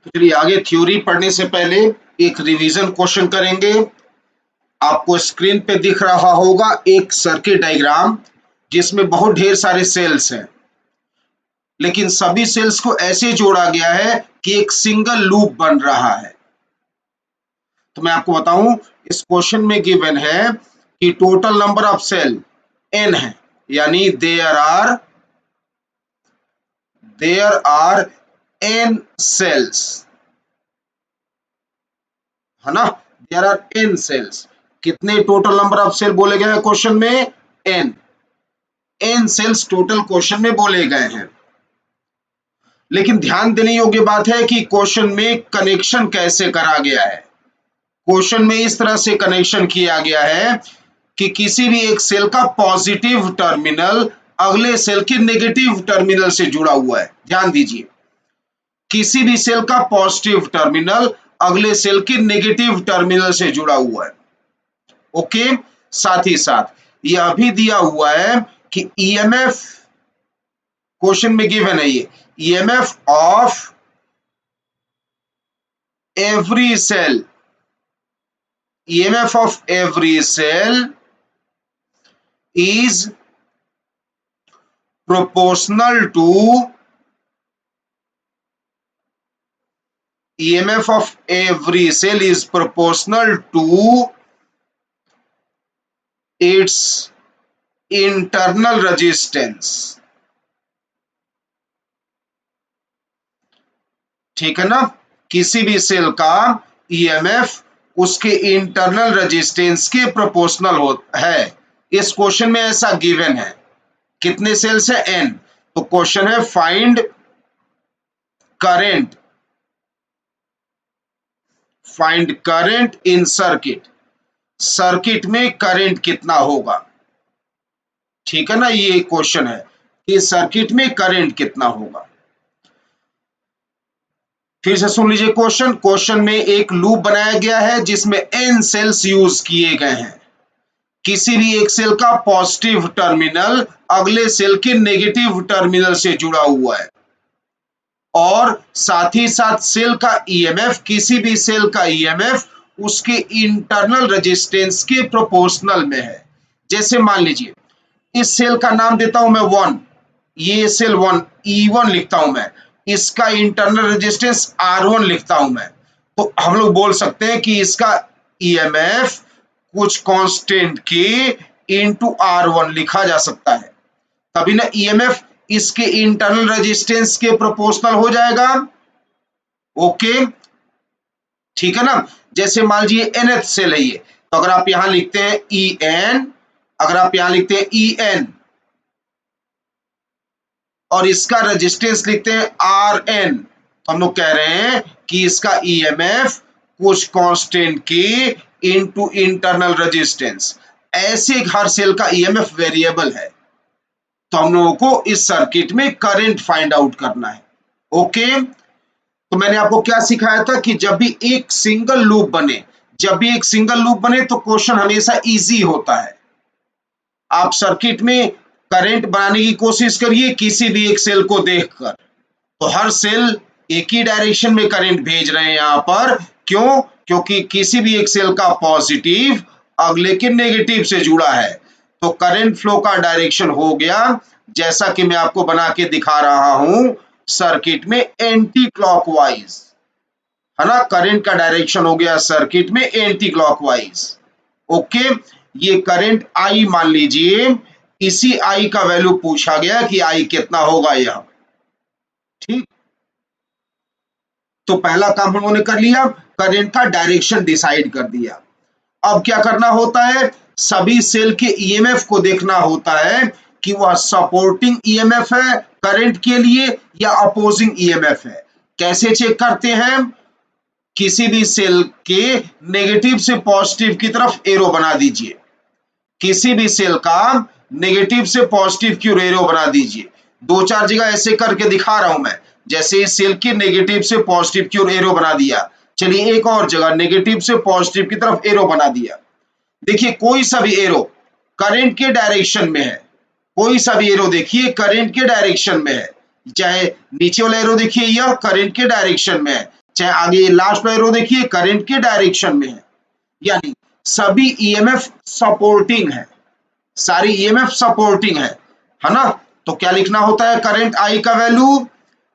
तो चलिए आगे थ्योरी पढ़ने से पहले एक रिवीजन क्वेश्चन करेंगे। आपको स्क्रीन पे दिख रहा होगा एक सर्किट डायग्राम जिसमें बहुत ढेर सारे सेल्स हैं, लेकिन सभी सेल्स को ऐसे जोड़ा गया है कि एक सिंगल लूप बन रहा है। तो मैं आपको बताऊं, इस क्वेश्चन में गिवन है कि total number of cell n है, यानी देयर आर n सेल्स, है ना। There are n cells. कितने टोटल नंबर ऑफ सेल बोले गए हैं क्वेश्चन में? n सेल्स टोटल क्वेश्चन में बोले गए हैं। लेकिन ध्यान देने योग्य बात है कि क्वेश्चन में कनेक्शन कैसे करा गया है। क्वेश्चन में इस तरह से कनेक्शन किया गया है कि किसी भी एक सेल का पॉजिटिव टर्मिनल अगले सेल के नेगेटिव टर्मिनल से जुड़ा हुआ है। ध्यान दीजिए, किसी भी सेल का पॉजिटिव टर्मिनल अगले सेल के नेगेटिव टर्मिनल से जुड़ा हुआ है। ओके, साथ ही साथ यह भी दिया हुआ है कि ईएमएफ क्वेश्चन में गिवन है, ये EMF of every cell, EMF of every cell is proportional to EMF of every cell is proportional to its internal resistance। ठीक है ना, किसी भी सेल का EMF उसके इंटरनल रेजिस्टेंस के प्रोपोर्शनल है। इस क्वेश्चन में ऐसा गिवन है। कितने सेल्स है? n। तो क्वेश्चन है find current, find current in circuit. Circuit में करंट कितना होगा? ठीक है ना, ये क्वेश्चन है कि सर्किट में करंट कितना होगा। फिर से सुन लीजिए क्वेश्चन। क्वेश्चन में एक लूप बनाया गया है जिसमें n सेल्स यूज किए गए हैं। किसी भी एक सेल का पॉजिटिव टर्मिनल अगले सेल के नेगेटिव टर्मिनल से जुड़ा हुआ है, और साथ ही साथ सेल का ईएमएफ, किसी भी सेल का ईएमएफ उसके इंटरनल रेजिस्टेंस के प्रोपोर्शनल में है। जैसे मान लीजिए इस सेल का नाम देता हूं मैं 1, ये सेल 1 E1 लिखता हूं मैं, इसका इंटरनल रेजिस्टेंस R1 लिखता हूं मैं। तो हम लोग बोल सकते हैं कि इसका ईएमएफ कुछ कांस्टेंट के इनटू R1 लिखा जा सकता है, तभी ना ईएमएफ इसके इंटरनल रेजिस्टेंस के प्रोपोर्शनल हो जाएगा। ओके, ठीक है ना। जैसे मान लीजिए nth सेल है ये, तो अगर आप यहां लिखते हैं En, अगर आप यहां लिखते हैं En और इसका रेजिस्टेंस लिखते हैं Rn, तो हम लोग कह रहे हैं कि इसका ईएमएफ कुछ कांस्टेंट के इनटू इंटरनल रेजिस्टेंस। ऐसे हर सेल का ईएमएफ वेरिएबल है, तो हम लोगों को इस सर्किट में करंट फाइंड आउट करना है। ओके, तो मैंने आपको क्या सिखाया था कि जब भी एक सिंगल लूप बने, जब भी एक सिंगल लूप बने तो क्वेश्चन हमेशा इजी होता है। आप सर्किट में करंट बनाने की कोशिश करिए किसी भी एक सेल को देखकर, तो हर सेल एक ही डायरेक्शन में करंट भेज रहे हैं यहां पर। क्यों? क्योंकि किसी भी एक सेल का पॉजिटिव अगले के नेगेटिव से जुड़ा है, तो करंट फ्लो का डायरेक्शन हो गया जैसा कि मैं आपको बना के दिखा रहा हूं सर्किट में एंटी क्लॉकवाइज, है ना। करंट का डायरेक्शन हो गया सर्किट में एंटी क्लॉकवाइज। ओके, ये करंट I मान लीजिए, इसी I का वैल्यू पूछा गया कि I कितना होगा यह। ठीक, तो पहला काम हम लोगों ने कर लिया, करंट का डायरेक्शन डिसाइड कर दिया। अब क्या करना होता है? सभी सेल के ईएमएफ को देखना होता है कि वह सपोर्टिंग ईएमएफ है करंट के लिए या अपोजिंग ईएमएफ है। कैसे चेक करते हैं? किसी भी सेल के नेगेटिव से पॉजिटिव की तरफ एरो बना दीजिए, किसी भी सेल का नेगेटिव से पॉजिटिव की एरो बना दीजिए। दो चार जगह ऐसे करके दिखा रहा हूं मैं, जैसे इस सेल की नेगेटिव से पॉजिटिव की ओर एरो बना दिया। चलिए एक और जगह नेगेटिव से पॉजिटिव की तरफ एरो बना दिया। देखिए कोई सा भी एरो करंट के डायरेक्शन में है, कोई सा भी एरो देखिए करंट के डायरेक्शन में है। चाहे नीचे वाला एरो देखिए यह करंट के डायरेक्शन में है, चाहे आगे लास्ट एरो देखिए करंट के डायरेक्शन में है, यानी सभी ईएमएफ सपोर्टिंग है, सारी ईएमएफ सपोर्टिंग है ना। तो क्या लिखना होता है करंट आई का वैल्यू?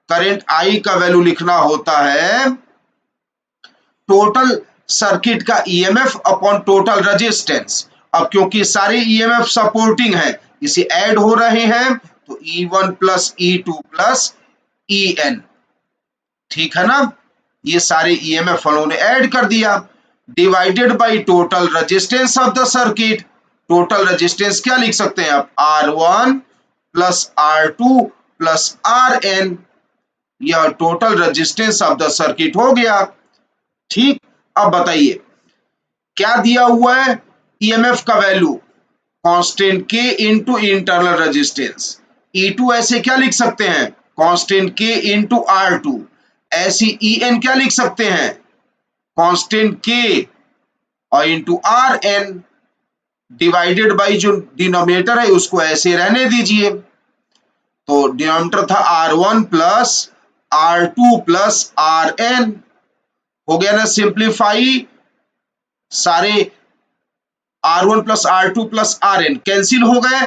करंट आई का वैल्यू लिखना होता है टोटल सर्किट का ईएमएफ अपॉन टोटल रेजिस्टेंस। अब क्योंकि सारे ईएमएफ सपोर्टिंग है, इसे ऐड हो रहे हैं, तो E1 plus E2 plus EN, ठीक है ना। ये सारे ईएमएफ उन्होंने ऐड कर दिया, divided by total resistance of the circuit. Total resistance क्या लिख सकते हैं आप? R1 plus R2 plus RN, यह total resistance of the circuit हो गया। ठीक, अब बताइए क्या दिया हुआ है ईएमएफ का वैल्यू? कांस्टेंट के इनटू इंटरनल रेजिस्टेंस। E2 ऐसे क्या लिख सकते हैं? कांस्टेंट के इनटू R2। ऐसी EN क्या लिख सकते हैं? कांस्टेंट के और इनटू RN, डिवाइडेड बाई जो डिनोमिनेटर है उसको ऐसे रहने दीजिए। तो डिनोमिनेटर था R1 plus R2 plus RN, हो गया ना सिंप्लीफाई। सारे R1 plus R2 plus RN cancel हो गए,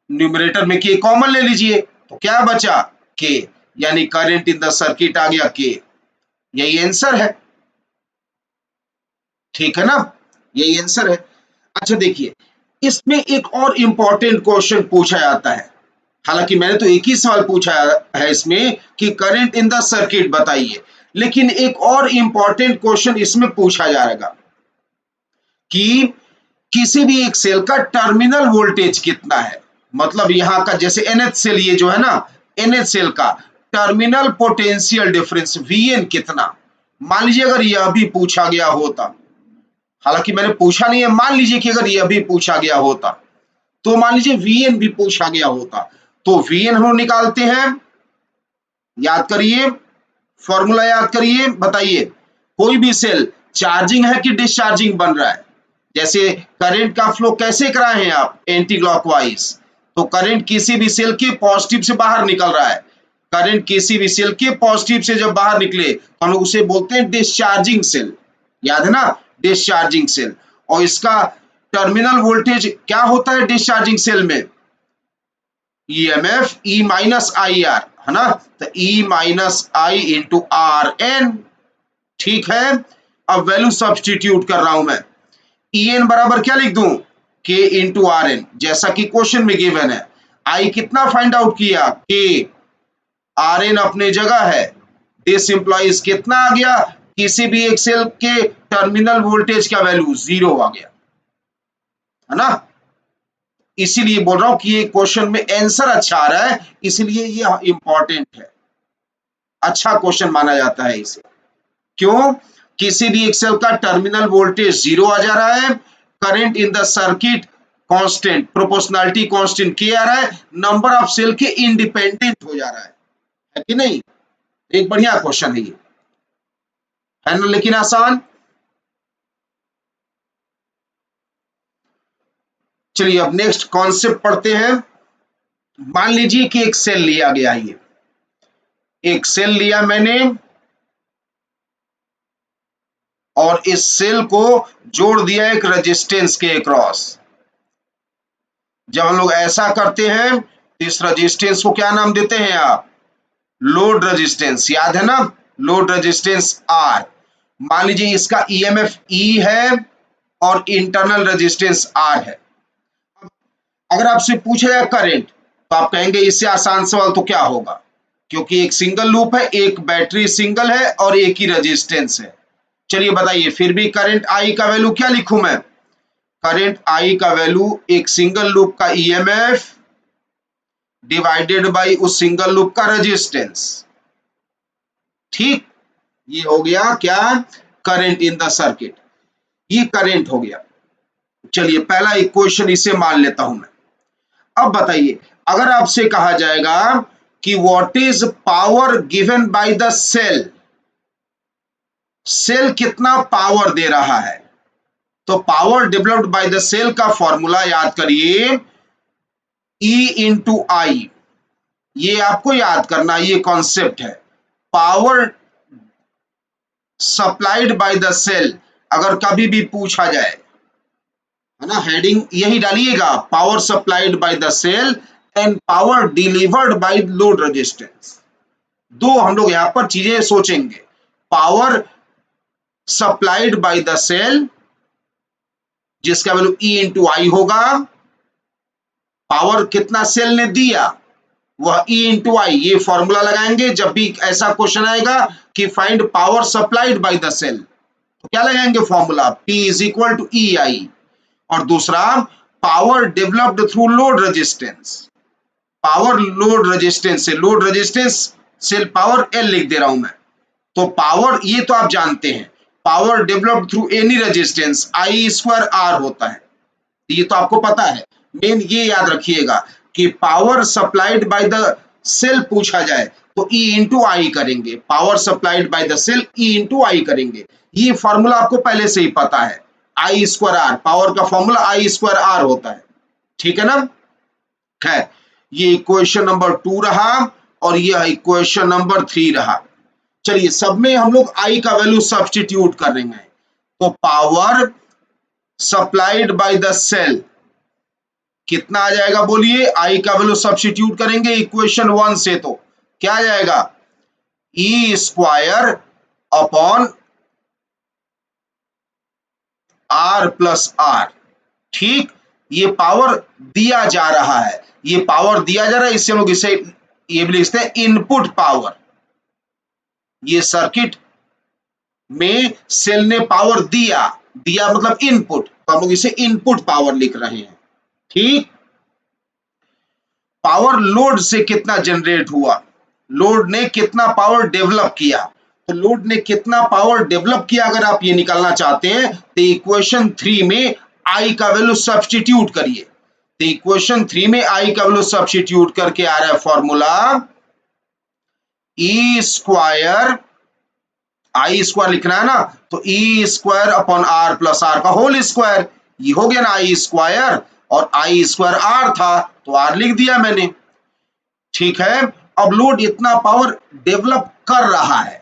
न्यूमरेटर में के कॉमन ले लीजिए, तो क्या बचा? के, यानी करंट इन द सर्किट आ गया के। यही आंसर है, ठीक है ना, यही आंसर है। अच्छा देखिए, इसमें एक और इंपॉर्टेंट क्वेश्चन पूछा जाता है, हालांकि मैंने तो एक ही सवाल पूछा है इसमें कि करंट इन द सर्किट बताइए, लेकिन एक और इंपॉर्टेंट क्वेश्चन इसमें पूछा जाएगा कि किसी भी एक सेल का टर्मिनल वोल्टेज कितना है। मतलब यहां का जैसे nth सेल, ये जो है ना nth सेल का टर्मिनल पोटेंशियल डिफरेंस Vn कितना। मान लीजिए अगर यह भी पूछा गया होता, हालांकि मैंने पूछा नहीं है, मान लीजिए कि अगर यह भी पूछा गया होता, तो मान लीजिए Vn भी पूछा गया होता, तो Vn हम लोग निकालते हैं। याद करिए, फॉर्मूला याद करिए, बताइए कोई भी सेल चार्जिंग है कि डिस्चार्जिंग बन रहा है। जैसे करंट का फ्लो कैसे कराए हैं आप? Anti clockwise. तो करंट किसी भी सेल के पॉजिटिव से बाहर निकल रहा है, करंट किसी भी सेल के पॉजिटिव से जब बाहर निकले तो हम लोग उसे बोलते हैं डिस्चार्जिंग सेल, याद है ना, डिस्चार्जिंग सेल। और इसका टर्मिनल वोल्टेज क्या होता है डिस्चार्जिंग सेल में? EMF E minus I R, है ना, तो E माइनस आई इंटू RN, ठीक है। अब वैल्यू सब्सटीट्यूट कर रहा हूं मैं, EN बराबर क्या लिख दूं? K इंटू RN, जैसा कि क्वेश्चन में गिवन है। I कितना फाइंड आउट किया? K, RN अपने जगह है, दिस इंप्लाइज कितना आ गया? किसी भी एक सेल के टर्मिनल वोल्टेज का वैल्यू 0 आ गया, है ना। इसीलिए बोल रहा हूं कि ये क्वेश्चन में आंसर अच्छा आ रहा है, इसलिए ये इंपॉर्टेंट है, अच्छा क्वेश्चन माना जाता है इसे। क्यों? किसी भी एक सेल का टर्मिनल वोल्टेज 0 आ जा रहा है, current in the circuit constant, proportionality constant के आ रहा है, नंबर ऑफ सेल के इंडिपेंडेंट हो जा रहा है कि नहीं? एक बढ़िया क्वेश्चन है ना, लेकिन आसान। चलिए अब नेक्स्ट कॉन्सेप्ट पढ़ते हैं। मान लीजिए कि एक सेल लिया गया, ये एक सेल लिया मैंने और इस सेल को जोड़ दिया एक रेजिस्टेंस के अक्रॉस। जब हम लोग ऐसा करते हैं तो इस रेजिस्टेंस को क्या नाम देते हैं आप? लोड रेजिस्टेंस, याद है ना, लोड रेजिस्टेंस R। मान लीजिए इसका EMF E है और इंटरनल रेजिस्टेंस R है। अगर आपसे पूछा जाए करंट, तो आप कहेंगे इससे आसान सवाल तो क्या होगा, क्योंकि एक सिंगल लूप है, एक बैटरी सिंगल है और एक ही रेजिस्टेंस है। चलिए बताइए, फिर भी करंट I का वैल्यू क्या लिखूं मैं? करंट I का वैल्यू एक सिंगल लूप का EMF डिवाइडेड बाय उस सिंगल लूप का रेजिस्टेंस, ठीक। ये हो गया क्या? करंट इन द सर्किट, ये करंट हो गया। चलिए पहला इक्वेशन इसे मान लेता हूं मैं। अब बताइए, अगर आपसे कहा जाएगा कि what is power given by the cell, cell कितना पावर दे रहा है, तो power developed by the cell का फॉर्मूला याद करिए, E इंटू आई। ये आपको याद करना, ये कॉन्सेप्ट है, power supplied by the cell, अगर कभी भी पूछा जाए, है ना, हेडिंग यही डालिएगा, power supplied by the cell and power delivered by load resistance. दो हम लोग यहां पर चीजें सोचेंगे, power supplied by the cell जिसका वैल्यू E इंटू आई होगा, पावर कितना सेल ने दिया वह E इंटू आई, ये फॉर्मूला लगाएंगे जब भी ऐसा क्वेश्चन आएगा कि find power supplied by the cell, तो क्या लगाएंगे formula, P is equal to E I. और दूसरा, power developed through load resistance, power load resistance से, load resistance cell power L लिख दे रहा हूं मैं, तो पावर ये तो आप जानते हैं, power developed through any resistance I square R होता है, ये तो आपको पता है। मेन ये याद रखिएगा कि power supplied by the cell पूछा जाए तो E इंटू आई करेंगे, power supplied by the cell E into I करेंगे, ये फॉर्मूला आपको पहले से ही पता है, आई स्क्वायर आर, पावर का फॉर्मूला आई स्क्वायर आर होता है, ठीक है ना। खैर, ये इक्वेशन नंबर 2 रहा और यह इक्वेशन नंबर 3 रहा। चलिए, सब में हम लोग आई का वैल्यू सब्स्टिट्यूट कर रहे हैं, तो power supplied by the cell कितना आ जाएगा बोलिए, आई का वैल्यू सब्स्टिट्यूट करेंगे इक्वेशन 1 से, तो क्या आ जाएगा, E square upon R plus R. ठीक, ये पावर दिया जा रहा है, ये पावर दिया जा रहा है, इससे हम लोग इसे ये भी लिखते हैं इनपुट पावर, ये सर्किट में सेल ने पावर दिया, दिया मतलब इनपुट, तो हम लोग इसे इनपुट पावर लिख रहे हैं। ठीक, पावर लोड से कितना जनरेट हुआ, लोड ने कितना पावर डेवलप किया, तो लोड ने कितना पावर डेवलप किया अगर आप ये निकालना चाहते हैं तो इक्वेशन 3 में आई का वैल्यू सब्स्टिट्यूट करिए, तो इक्वेशन 3 में आई का वैल्यू सब्स्टिट्यूट करके आ रहा है formula E square, I square लिखना है ना, तो E square upon R plus R का होल स्क्वायर, ये हो गया ना आई स्क्वायर, और आई स्क्वायर आर था तो आर लिख दिया मैंने। ठीक है, अब लोड इतना पावर डेवलप कर रहा है,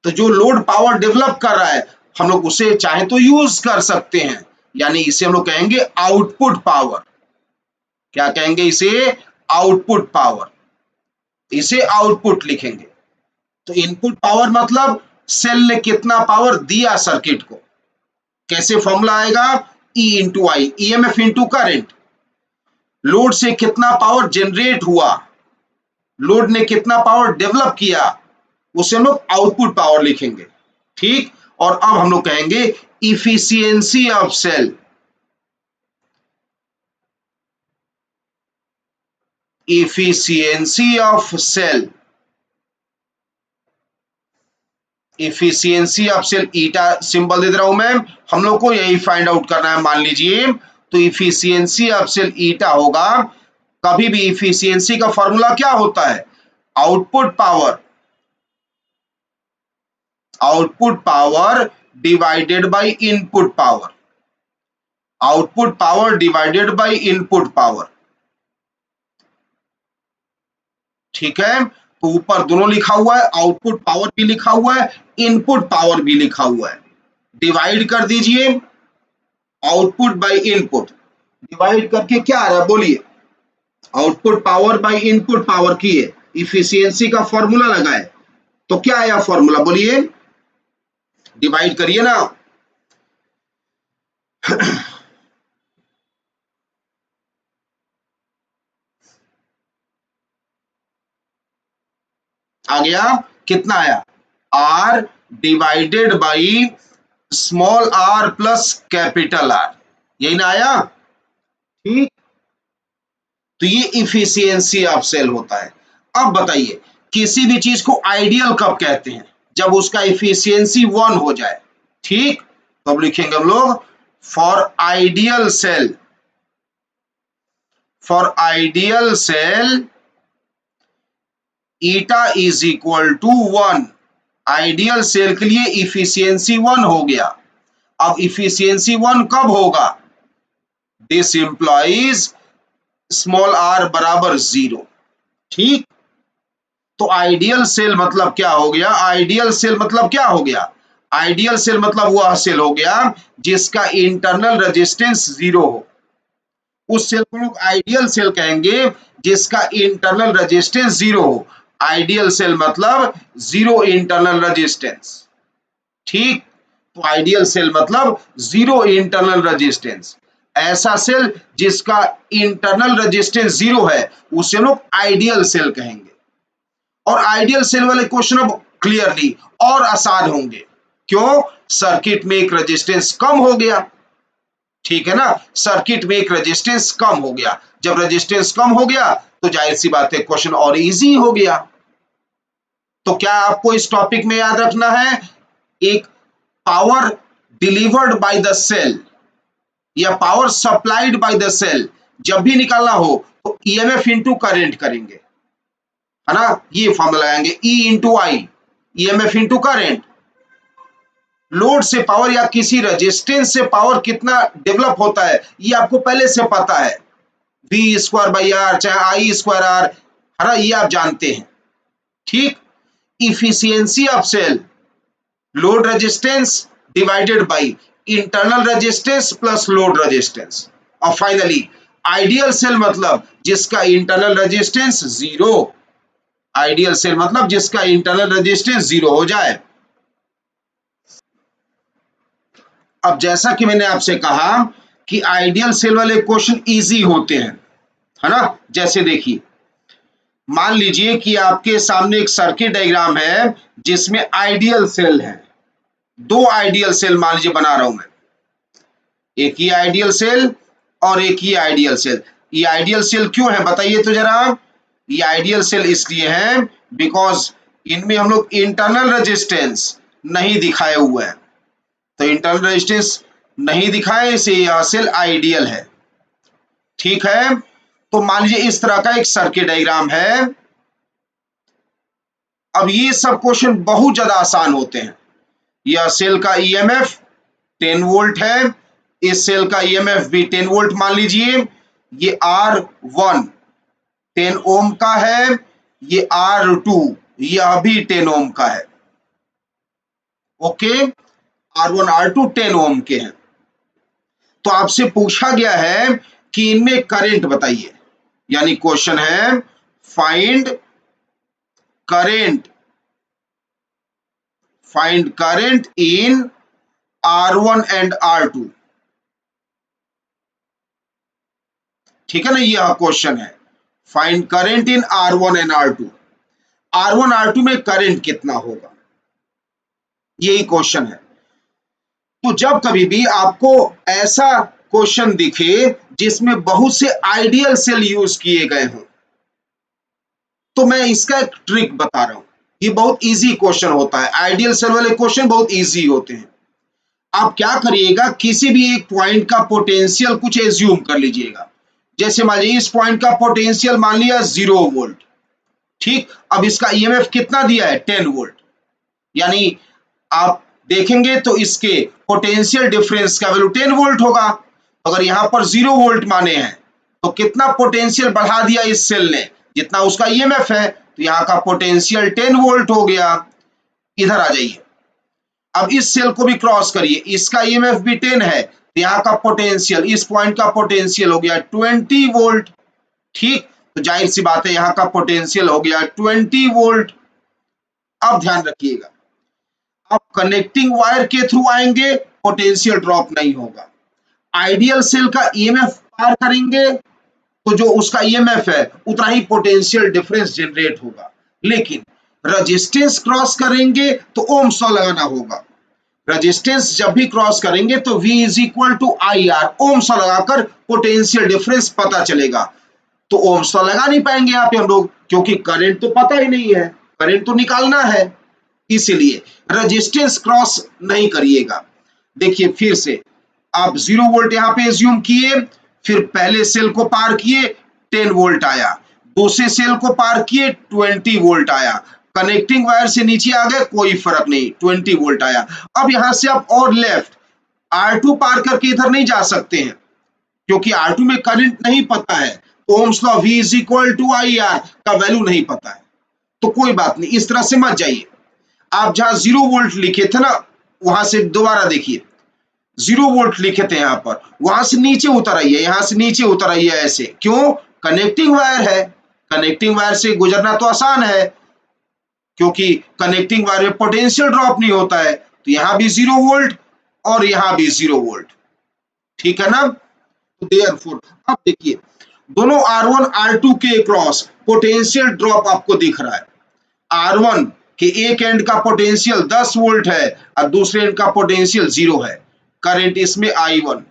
तो जो लोड पावर डेवलप कर रहा है हम लोग उसे चाहे तो यूज कर सकते हैं, यानी इसे हम लोग कहेंगे आउटपुट पावर, क्या कहेंगे इसे, आउटपुट पावर, इसे आउटपुट लिखेंगे। तो इनपुट पावर मतलब सेल ने कितना पावर दिया सर्किट को, कैसे फॉर्मूला आएगा, E इंटू आई, ईएमएफ इंटू करंट, लोड से कितना पावर जनरेट हुआ, लोड ने कितना पावर डेवलप किया, उसे हम लोग आउटपुट पावर लिखेंगे। ठीक, और अब हम लोग कहेंगे efficiency of cell, efficiency of cell, efficiency of cell, eta symbol दे रहा हूं मैं, हम लोग को यही फाइंड आउट करना है, मान लीजिए, तो इफिशियंसी ऑफ सेल ईटा होगा, कभी भी इफिशियंसी का फॉर्मूला क्या होता है, output power, output power divided by input power, output power divided by input power. ठीक है, तो ऊपर दोनों लिखा हुआ है, आउटपुट पावर भी लिखा हुआ है, इनपुट पावर भी लिखा हुआ है, डिवाइड कर दीजिए आउटपुट बाय इनपुट, डिवाइड करके क्या आ रहा है बोलिए, output power by input power किए, इफिशियंसी का फॉर्मूला लगाए, तो क्या आया फॉर्मूला बोलिए, डिवाइड करिए ना आ गया, कितना आया, R divided by small R plus capital R, यही ना आया। ठीक, तो ये इफिशियंसी ऑफ सेल होता है। अब बताइए, किसी भी चीज को आइडियल कब कहते हैं, जब उसका इफिशियंसी 1 हो जाए। ठीक, तो अब लिखेंगे हम लोग for ideal cell, for ideal cell eta is equal to 1, ideal cell के लिए इफिशियंसी 1 हो गया। अब इफिशियंसी 1 कब होगा, दिस इंप्लॉइज स्मॉल आर बराबर 0। ठीक, तो आइडियल सेल मतलब क्या हो गया, आइडियल सेल मतलब क्या हो गया, आइडियल सेल मतलब वह सेल हो गया जिसका इंटरनल रेजिस्टेंस 0 हो, उस सेल को लोग आइडियल सेल कहेंगे जिसका इंटरनल रेजिस्टेंस 0 हो। आइडियल सेल मतलब 0 इंटरनल रेजिस्टेंस। ठीक, तो आइडियल सेल मतलब 0 इंटरनल रेजिस्टेंस। ऐसा सेल जिसका इंटरनल रेजिस्टेंस 0 है उसे लोग आइडियल सेल कहेंगे। और आइडियल सेल वाले क्वेश्चन अब क्लियरली और आसान होंगे। क्यों? सर्किट में एक रेजिस्टेंस कम हो गया, ठीक है ना, सर्किट में एक रेजिस्टेंस कम हो गया। जब रेजिस्टेंस कम हो गया तो जाहिर सी बात है क्वेश्चन और इजी हो गया। तो क्या आपको इस टॉपिक में याद रखना है, एक power delivered by the cell या power supplied by the cell जब भी निकालना हो तो ईएमएफ इंटू करंट करेंगे, है ना, ये फॉर्मूला लगाएंगे ई इंटू आई, ईएमएफ इंटू करंट। लोड से पावर या किसी रेजिस्टेंस से पावर कितना डेवलप होता है ये आपको पहले से पता है, वी स्क्वायर बाई आर चाहे आई स्क्वायर आर, है ना, ये आप जानते हैं। ठीक, efficiency of cell, load resistance divided by internal resistance plus load resistance. और फाइनली आइडियल सेल मतलब जिसका इंटरनल रेजिस्टेंस 0, आइडियल सेल मतलब जिसका इंटरनल रेजिस्टेंस 0 हो जाए। अब जैसा कि मैंने आपसे कहा कि आइडियल सेल वाले क्वेश्चन इजी होते हैं, है ना। जैसे देखिए, मान लीजिए कि आपके सामने एक सर्किट डायग्राम है जिसमें आइडियल सेल है, दो आइडियल सेल मान लीजिए बना रहा हूं मैं, एक ही आइडियल सेल और एक ही आइडियल सेल। ये आइडियल सेल क्यों है बताइए तो जरा। ये आइडियल सेल इसलिए है बिकॉज इनमें हम लोग इंटरनल रेजिस्टेंस नहीं दिखाए हुए हैं, तो इंटरनल रेजिस्टेंस नहीं दिखाए इसे यह सेल आइडियल है। ठीक है, तो मान लीजिए इस तरह का एक सर्किट डायग्राम है। अब ये सब क्वेश्चन बहुत ज्यादा आसान होते हैं। यह सेल का ईएमएफ 10 वोल्ट है, इस सेल का ईएमएफ भी 10 वोल्ट मान लीजिए। ये R1 10 ओम का है, ये R2 यह भी 10 ओम का है। ओके, R1 R2 10 ओम के हैं। तो आपसे पूछा गया है कि इनमें करंट बताइए, यानी क्वेश्चन है find current, find current in R1 and R2। ठीक है ना, यह क्वेश्चन है find current in R1 and R2। R1 R2 में करंट कितना होगा, यही क्वेश्चन है। तो जब कभी भी आपको ऐसा क्वेश्चन दिखे जिसमें बहुत से आइडियल सेल यूज किए गए हों, तो मैं इसका एक ट्रिक बता रहा हूं। ये बहुत इजी क्वेश्चन होता है, आइडियल सेल वाले क्वेश्चन बहुत इजी होते हैं। आप क्या करिएगा, किसी भी एक पॉइंट का पोटेंशियल कुछ एज्यूम कर लीजिएगा। जैसे मान लीजिए इस पॉइंट का पोटेंशियल मान लिया 0 वोल्ट। ठीक, अब इसका ईएमएफ कितना दिया है 10 वोल्ट, यानी आप देखेंगे तो इसके पोटेंशियल डिफरेंस का वैल्यू 10 वोल्ट होगा। अगर यहां पर 0 वोल्ट माने हैं तो कितना पोटेंशियल बढ़ा दिया इस सेल ने, जितना उसका ईएमएफ है, तो यहाँ का पोटेंशियल 10 वोल्ट हो गया। इधर आ जाइए, अब इस सेल को भी क्रॉस करिए, इसका ईएमएफ भी 10 है, तो यहाँ का पोटेंशियल, इस पॉइंट का पोटेंशियल हो गया 20 वोल्ट। ठीक, तो जाहिर सी बात है यहाँ का पोटेंशियल हो गया 20 वोल्ट। अब ध्यान रखिएगा, आप कनेक्टिंग वायर के थ्रू आएंगे पोटेंशियल ड्रॉप नहीं होगा। आइडियल सेल का ईएमएफ पार करेंगे तो जो उसका ईएमएफ है उतना ही पोटेंशियल डिफरेंस जनरेट होगा। लेकिन रेजिस्टेंस क्रॉस करेंगे तो ओम्स लॉ लगाना होगा। रेजिस्टेंस जब भी क्रॉस करेंगे तो V is equal to I R, Ohm's law लगाकर पोटेंशियल डिफरेंस पता चलेगा। तो ओम्स लॉ लगा नहीं पाएंगे यहाँ पे हम लोग, क्योंकि करंट तो पता ही नहीं है, करंट तो निकालना है, इसीलिए रेजिस्टेंस क्रॉस नहीं करिएगा। देखिए फिर से, आप 0 वोल्ट यहाँ पे एज्यूम किए, फिर पहले सेल को पार किए 10 वोल्ट आया, दूसरे सेल को पार किए 20 वोल्ट आया, कनेक्टिंग वायर से नीचे आ गए कोई फर्क नहीं 20 वोल्ट आया। अब यहां से आप और लेफ्ट R2 पार करके इधर नहीं जा सकते हैं, क्योंकि R2 में करंट नहीं पता है, तो Ohm's law V is equal to I R का वैल्यू नहीं पता है। तो कोई बात नहीं, इस तरह से मत जाइए। आप जहां 0 वोल्ट लिखे थे ना वहां से दोबारा देखिए 0 वोल्ट लिखे थे यहां पर, वहां से नीचे उतर आइए, यहां से नीचे उतर आइए ऐसे, क्यों? कनेक्टिंग वायर है, कनेक्टिंग वायर से गुजरना तो आसान है, क्योंकि कनेक्टिंग वायर में पोटेंशियल ड्रॉप नहीं होता है, तो यहां भी 0 वोल्ट और यहां भी 0 वोल्ट, ठीक है ना? तो देयरफॉर अब देखिए दोनों R1 R2 के क्रॉस पोटेंशियल ड्रॉप आपको दिख रहा है। R1 के एक एंड का पोटेंशियल 10 वोल्ट है और दूसरे एंड का पोटेंशियल 0 है। करंट इसमें I1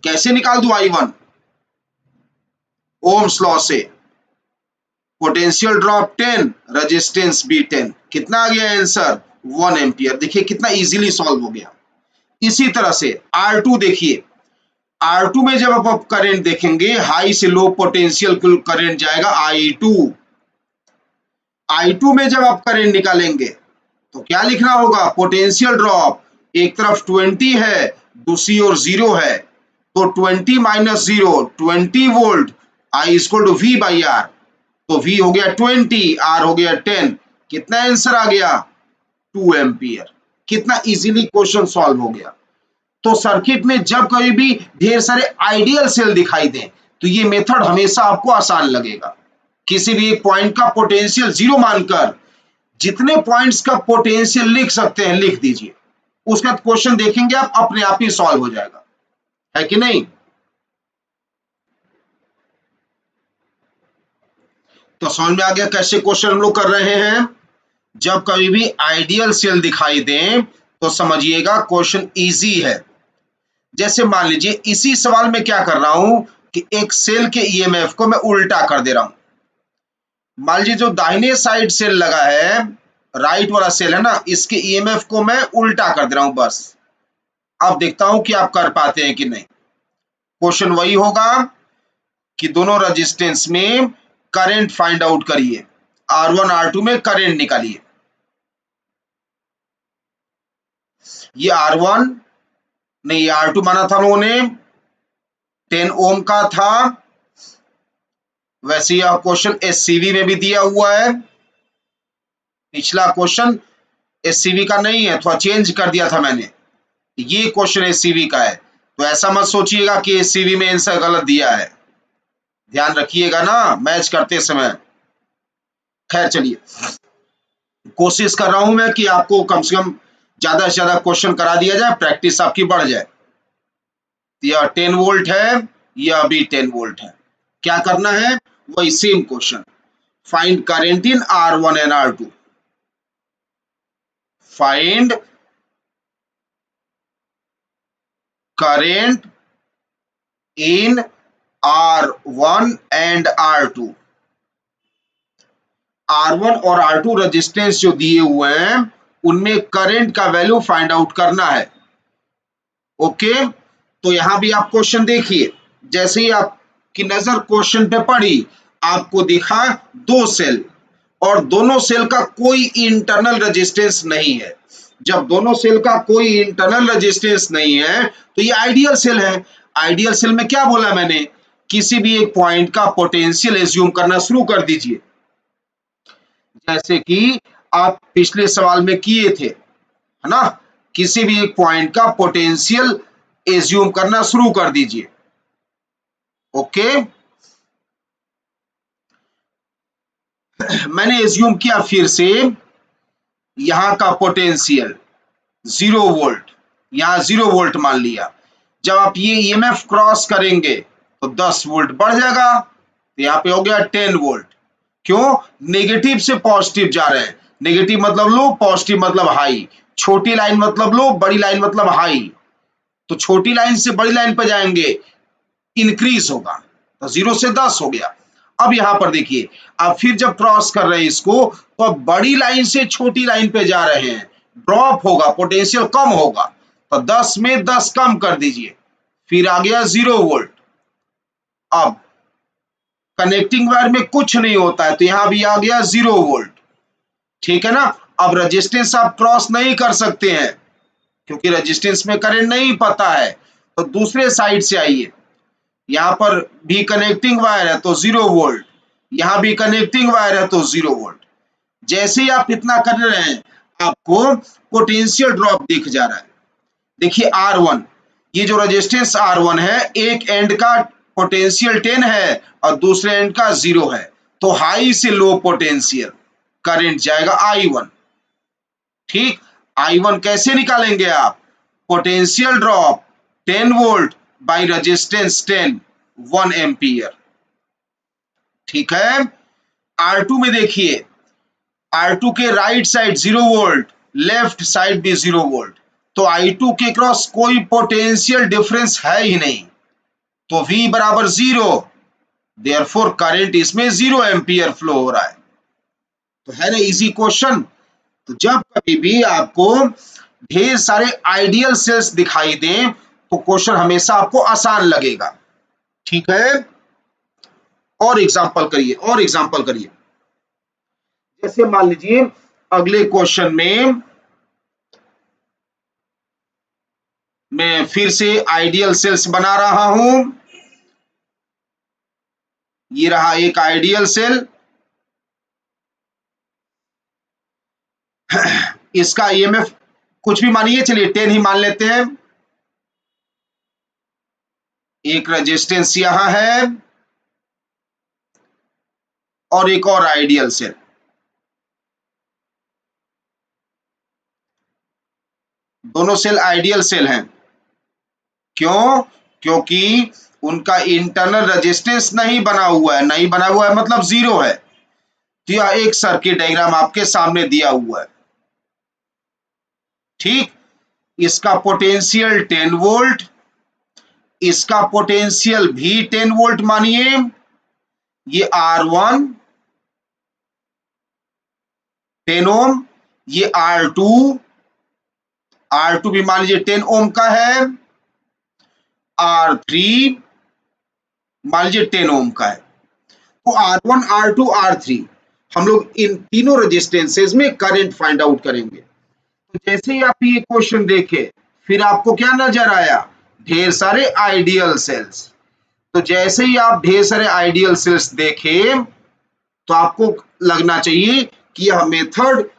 कैसे निकाल दूं I1? ओम्स लॉ से, पोटेंशियल ड्रॉप 10, रेजिस्टेंस भी 10, कितना आ गया आंसर? 1 एम्पियर। देखिए कितना इजीली सॉल्व हो गया। इसी तरह से R2 देखिए, R2 में जब आप करंट देखेंगे हाई से लो पोटेंशियल करंट जाएगा I2। I2 में जब आप करंट निकालेंगे तो क्या लिखना होगा? पोटेंशियल ड्रॉप, एक तरफ 20 है दूसरी ओर 0 है, तो 20 minus 0 20 volt, I equal to V by R, तो V हो गया 20, R हो गया 10, कितना आंसर आ गया? 2 एम्पियर। कितना इजीली क्वेश्चन सॉल्व हो गया। तो सर्किट में जब कभी भी ढेर सारे आइडियल सेल दिखाई दें तो ये मेथड हमेशा आपको आसान लगेगा। किसी भी एक पॉइंट का पोटेंशियल 0 मानकर जितने पॉइंट्स का पोटेंशियल लिख सकते हैं लिख दीजिए, उसका क्वेश्चन देखेंगे आप अपने आप ही सॉल्व हो जाएगा, है कि नहीं? तो समझ में आ गया कैसे क्वेश्चन हम लोग कर रहे हैं। जब कभी भी आइडियल सेल दिखाई दें तो समझिएगा क्वेश्चन इजी है। जैसे मान लीजिए इसी सवाल में क्या कर रहा हूं कि एक सेल के ईएमएफ को मैं उल्टा कर दे रहा हूं। मान लीजिए जो दाहिने साइड सेल लगा है, राइट वाला सेल है ना, इसके ईएमएफ को मैं उल्टा कर दे रहा हूं बस। अब देखता हूं कि आप कर पाते हैं कि नहीं। क्वेश्चन वही होगा कि दोनों रेजिस्टेंस में करंट फाइंड आउट करिए, R1 R2 में करंट निकालिए। ये R1 नहीं, ये R2 माना था लोगों ने, 10 ओम का था। वैसे यह क्वेश्चन एससीवी में भी दिया हुआ है। पिछला क्वेश्चन एससीवी का नहीं है, थोड़ा चेंज कर दिया था मैंने। ये क्वेश्चन एससीवी का है, तो ऐसा मत सोचिएगा कि एससीवी में आंसर गलत दिया है। ध्यान रखिएगा ना मैच करते समय। खैर चलिए, कोशिश कर रहा हूं मैं कि आपको कम से कम ज्यादा से ज्यादा क्वेश्चन करा दिया जाए, प्रैक्टिस आपकी बढ़ जाए। यह 10 वोल्ट है, यह भी 10 वोल्ट है। क्या करना है? वही same question, find current in R1 and R2। Find current in R1 and R2। R1 और R2 रेजिस्टेंस जो दिए हुए हैं उनमें करंट का वैल्यू फाइंड आउट करना है। ओके, तो यहां भी आप क्वेश्चन देखिए। जैसे ही आपकी नजर क्वेश्चन पे पड़ी, आपको दिखा दो सेल और दोनों सेल का कोई इंटरनल रेजिस्टेंस नहीं है। जब दोनों सेल का कोई इंटरनल रेजिस्टेंस नहीं है तो ये आइडियल सेल है। आइडियल सेल में क्या बोला मैंने? किसी भी एक पॉइंट का पोटेंशियल एज्यूम करना शुरू कर दीजिए, जैसे कि आप पिछले सवाल में किए थे, है ना? किसी भी एक पॉइंट का पोटेंशियल एज्यूम करना शुरू कर दीजिए। ओके, मैंने एज्यूम किया फिर से, यहां का पोटेंशियल 0 वोल्ट, यहां 0 वोल्ट मान लिया। जब आप ये ईएमएफ क्रॉस करेंगे तो 10 वोल्ट बढ़ जाएगा, तो यहाँ पे हो गया 10 वोल्ट। क्यों? नेगेटिव से पॉजिटिव जा रहे हैं। नेगेटिव मतलब लो, पॉजिटिव मतलब हाई। छोटी लाइन मतलब लो, बड़ी लाइन मतलब हाई। तो छोटी लाइन से बड़ी लाइन पर जाएंगे, इंक्रीज होगा, तो 0 से 10 हो गया। अब यहां पर देखिए, अब फिर जब क्रॉस कर रहे हैं इसको, तो अब बड़ी लाइन से छोटी लाइन पे जा रहे हैं, ड्रॉप होगा, पोटेंशियल कम होगा, तो 10 में 10 कम कर दीजिए, फिर आ गया 0 वोल्ट। अब कनेक्टिंग वायर में कुछ नहीं होता है, तो यहां भी आ गया 0 वोल्ट, ठीक है ना? अब रेजिस्टेंस आप क्रॉस नहीं कर सकते हैं क्योंकि रेजिस्टेंस में करंट नहीं पता है, तो दूसरे साइड से आइए। यहां पर भी कनेक्टिंग वायर है तो 0 वोल्ट, यहां भी कनेक्टिंग वायर है तो 0 वोल्ट। जैसे ही आप इतना कर रहे हैं, आपको पोटेंशियल ड्रॉप दिख जा रहा है। देखिए R1, ये जो रेजिस्टेंस R1 है, एक एंड का पोटेंशियल 10 है और दूसरे एंड का 0 है, तो हाई से लो पोटेंशियल करंट जाएगा I1। ठीक, I1 कैसे निकालेंगे आप? Potential drop 10 volt by resistance 10, 1 ampere. ठीक है, R2 में देखिए, R2 के right side 0 volt, left side भी 0 वोल्ट, तो I2 के क्रॉस कोई पोटेंशियल डिफरेंस है ही नहीं, तो V बराबर 0, देयरफॉर करंट इसमें 0 एम्पियर फ्लो हो रहा है। तो है ना इजी क्वेश्चन। तो जब कभी भी आपको ढेर सारे आइडियल सेल्स दिखाई दें तो क्वेश्चन हमेशा आपको आसान लगेगा। ठीक है, और एग्जांपल करिए, और एग्जांपल करिए। जैसे मान लीजिए अगले क्वेश्चन में मैं फिर से आइडियल सेल्स बना रहा हूं। ये रहा एक आइडियल सेल, इसका ईएमएफ कुछ भी मानिए, चलिए 10 ही मान लेते हैं। एक रेजिस्टेंस यहां है और एक और आइडियल सेल। दोनों सेल आइडियल सेल हैं। क्यों? क्योंकि उनका इंटरनल रेजिस्टेंस नहीं बना हुआ है, नहीं बना हुआ है मतलब 0 है। तो यह एक सर्किट डायग्राम आपके सामने दिया हुआ है। ठीक, इसका पोटेंशियल 10 वोल्ट, इसका पोटेंशियल भी 10 वोल्ट मानिए। ये R1 10 ओम, ये R2 भी मान लीजिए 10 ओम का है, R3 मान लीजिए 10 ओम का है। तो R1, R2, R3 हम लोग इन तीनों रेजिस्टेंसेस में करंट फाइंड आउट करेंगे। तो जैसे ही आप ये क्वेश्चन देखे, फिर आपको क्या नजर आया? ढेर सारे आइडियल सेल्स। तो जैसे ही आप ढेर सारे आइडियल सेल्स देखे तो आपको लगना चाहिए कि यह मेथड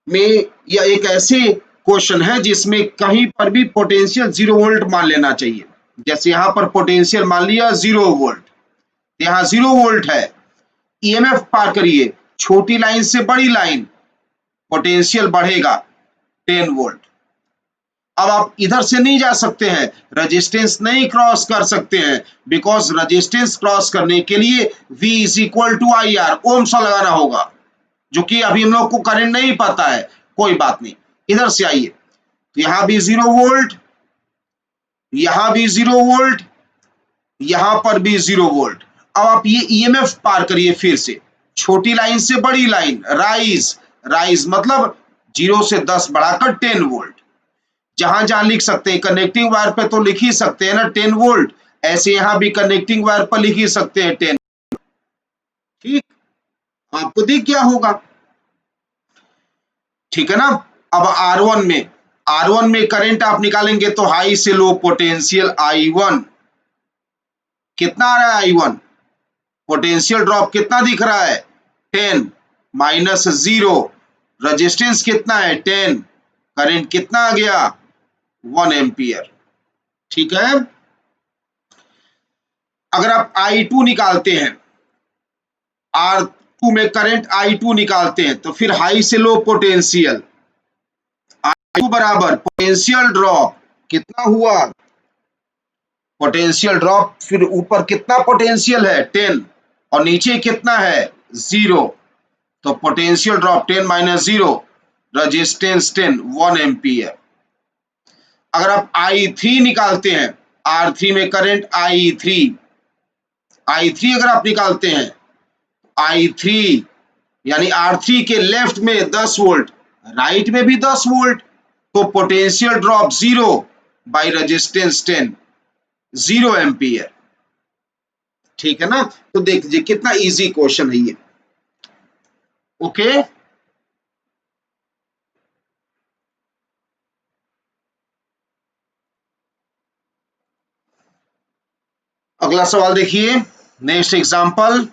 में यह एक ऐसे क्वेश्चन है जिसमें कहीं पर भी पोटेंशियल 0 वोल्ट मान लेना चाहिए। जैसे यहां पर पोटेंशियल मान लिया 0 वोल्ट, यहां 0 वोल्ट है। ईएमएफ पार करिए, छोटी लाइन से बड़ी लाइन, पोटेंशियल बढ़ेगा 10 वोल्ट। अब आप इधर से नहीं जा सकते हैं, रेजिस्टेंस नहीं क्रॉस कर सकते हैं, बिकॉज रेजिस्टेंस क्रॉस करने के लिए V is equal to I R, Ohm's law लगाना होगा, जो कि अभी हम लोग को करंट नहीं पता है। कोई बात नहीं, इधर से आइए, तो यहां भी 0 वोल्ट, यहां भी 0 वोल्ट, यहां पर भी 0 वोल्ट। अब आप ये ईएमएफ पार करिए फिर से, छोटी लाइन से बड़ी लाइन, राइज, राइज मतलब 0 से 10 बढ़ाकर 10 वोल्ट। जहां जहां लिख सकते हैं, कनेक्टिंग वायर पे तो लिख ही सकते हैं ना 10 वोल्ट, ऐसे यहां भी कनेक्टिंग वायर पर लिख ही सकते हैं 10। ठीक, आपको दिख गया होगा। ठीक है ना। अब R1 में करंट आप निकालेंगे तो हाई से लो पोटेंशियल I1 कितना आ रहा है? I1 पोटेंशियल ड्रॉप कितना दिख रहा है? 10 माइनस 0, रेजिस्टेंस कितना है? 10, करंट कितना आ गया? 1 एम्पियर। ठीक है, अगर आप I2 निकालते हैं, R2 में करंट I2 निकालते हैं, तो फिर हाई से लो पोटेंशियल I2 बराबर पोटेंशियल ड्रॉप कितना हुआ? पोटेंशियल ड्रॉप, फिर ऊपर कितना पोटेंशियल है? 10, और नीचे कितना है? 0, तो potential drop 10 minus 0, resistance 10, 1 ampere. अगर आप I3 निकालते हैं, R3 में करंट I3 अगर आप निकालते हैं, I3 यानी R3 के लेफ्ट में 10 वोल्ट, राइट में भी 10 वोल्ट, तो potential drop 0 by resistance 10, 0 ampere. ठीक है ना। तो देख लीजिए कितना इजी क्वेश्चन है ये। ओके, अगला सवाल देखिए, नेक्स्ट एग्जांपल।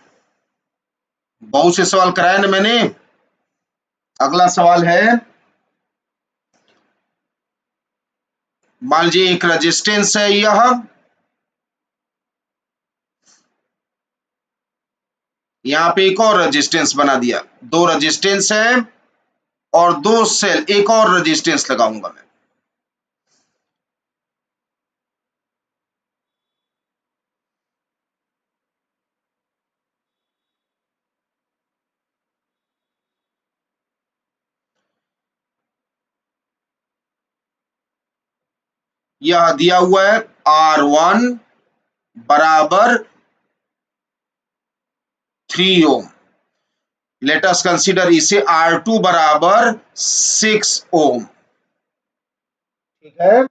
बहुत से सवाल कराए ना मैंने। अगला सवाल है, मान लीजिए एक रेजिस्टेंस है, यहां पे एक और रेजिस्टेंस बना दिया, दो रेजिस्टेंस है और दो सेल, एक और रेजिस्टेंस लगाऊंगा मैं। यह दिया हुआ है R1 बराबर 3 ओम। लेट अस कंसीडर इसे R2 बराबर 6 ओम। ठीक है,